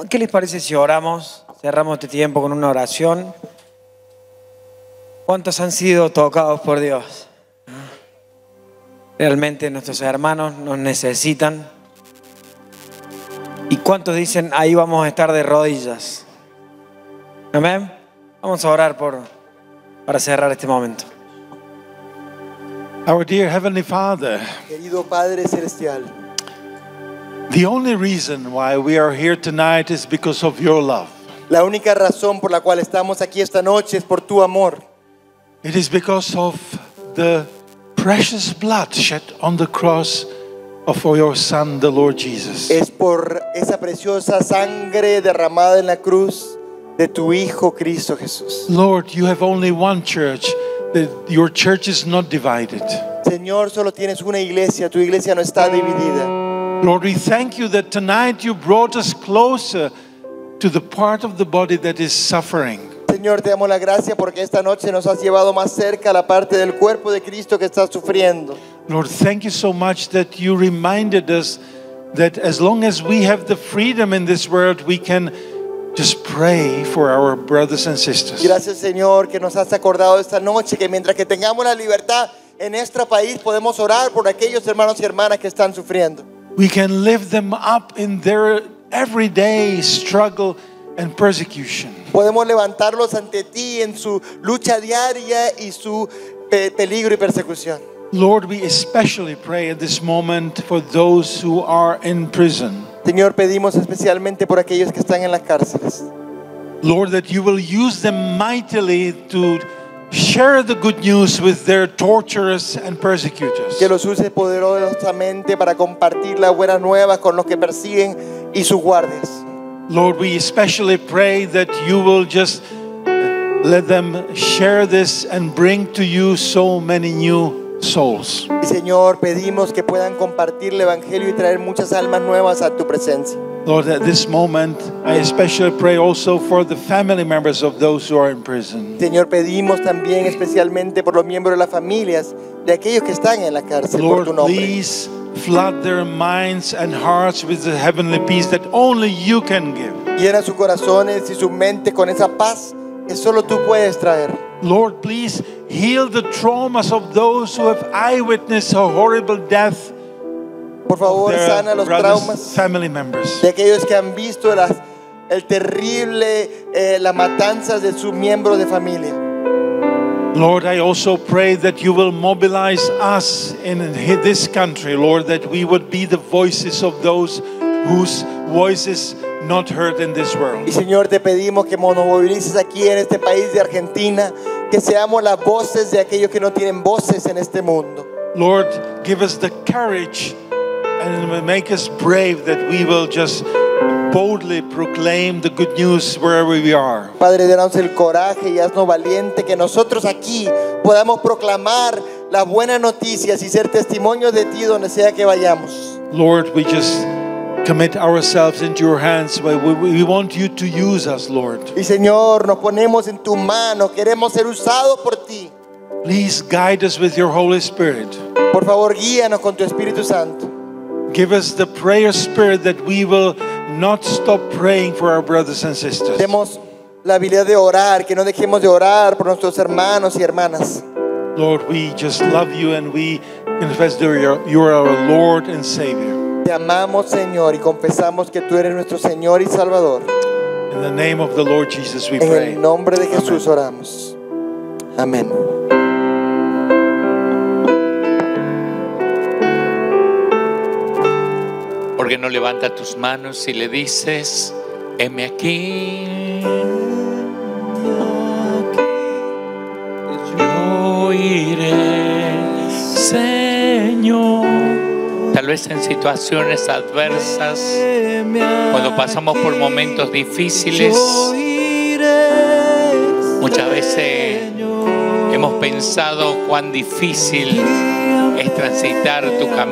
S1: ¿Qué les parece si oramos? Cerramos este tiempo con una oración. ¿Cuántos han sido tocados por Dios? Realmente nuestros hermanos nos necesitan. ¿Y cuántos dicen, ahí vamos a estar de rodillas? Amén. Vamos a orar para cerrar este momento.
S6: Our dear Heavenly Father,
S7: Querido Padre Celestial,
S6: the only reason why we are here tonight is because of your love.
S7: la única razón por la cual estamos aquí esta noche es por tu amor.
S6: It is because of the precious blood shed on the cross of your Son, the Lord Jesus.
S7: Es por esa preciosa sangre derramada en la cruz de tu Hijo Cristo Jesús.
S6: Lord, you have only one church. Your church is not divided.
S7: Señor, solo tienes una iglesia, tu iglesia no está dividida.
S6: Lord, we thank you that tonight you brought us closer to the part of the body that is suffering.
S7: Señor, te damos la gracia porque esta noche nos has llevado más cerca a la parte del cuerpo de Cristo que está sufriendo.
S6: Lord, thank you so much that you reminded us that as long as we have the freedom in this world, we can just pray for our brothers and sisters.
S7: Gracias, Señor, que nos has acordado esta noche que mientras que tengamos la libertad en nuestro país podemos orar por aquellos hermanos y hermanas que están sufriendo.
S6: We can lift them up in their everyday struggle and persecution.
S7: Podemos levantarlos ante ti en su lucha diaria y su peligro y persecución.
S6: Lord, we especially pray at this moment for those who are in prison.
S7: Señor, pedimos especialmente por aquellos que están en las cárceles.
S6: Lord, that you will use them mightily to share the good news with their torturers and persecutors.
S7: Que los use poderosamente para compartir la buena nueva con los que persiguen y sus guardias.
S6: Lord, we especially pray that you will just let them share this and bring to you so many new souls.
S7: Y Señor, pedimos que puedan compartir el evangelio y traer muchas almas nuevas a tu presencia.
S6: Lord, at this moment, I especially pray also for the family members of those who are in prison.
S7: Señor, pedimos también especialmente por los miembros de las familias de aquellos que están en la cárcel por tu
S6: Lord,
S7: nombre.
S6: please flood their minds and hearts with the heavenly peace that only you can give.
S7: Llena sus corazones y su mente con esa paz que solo tú puedes traer.
S6: Lord, please heal the traumas of those who have eyewitnessed a horrible death
S7: Por favor,
S6: of
S7: sana
S6: their
S7: los
S6: brothers,
S7: traumas
S6: family members.
S7: de aquellos que han visto el terrible, las matanzas de sus miembros de familia.
S6: Lord, I also pray that you will mobilize us in this country, Lord, that we would be the voices of those whose voices not heard in this world.
S7: Y Señor, te pedimos que nos movilices aquí en este país de Argentina, que seamos las voces de aquellos que no tienen voces en este mundo.
S6: Lord, give us the courage and make us brave that we will just boldly proclaim the good news wherever we are.
S7: Padre, danos el coraje y haznos valiente que nosotros aquí podamos proclamar las buenas noticias y ser testimonios de ti donde sea que vayamos.
S6: Lord, we just commit ourselves into your hands. We want you to use us, Lord.
S7: Y Señor, nos ponemos en tu mano, queremos ser usados por ti.
S6: Please guide us with your Holy Spirit.
S7: Por favor, guíanos con tu Espíritu Santo.
S6: Give us the prayer spirit that we will not stop praying for our brothers and sisters.
S7: Demos la habilidad de orar, que no dejemos de orar por nuestros hermanos y hermanas.
S6: Lord, we just love you and we confess that you are our Lord and Savior.
S7: Te amamos, Señor, y confesamos que tú eres nuestro Señor y Salvador.
S6: In the name of the Lord Jesus we
S7: En
S6: pray.
S7: el nombre de Jesús
S6: Amen.
S7: oramos. Amén.
S8: ¿Por qué no levanta tus manos y le dices, heme aquí? Yo iré, Señor. Tal vez en situaciones adversas, cuando pasamos por momentos difíciles, muchas veces hemos pensado cuán difícil es transitar tu camino.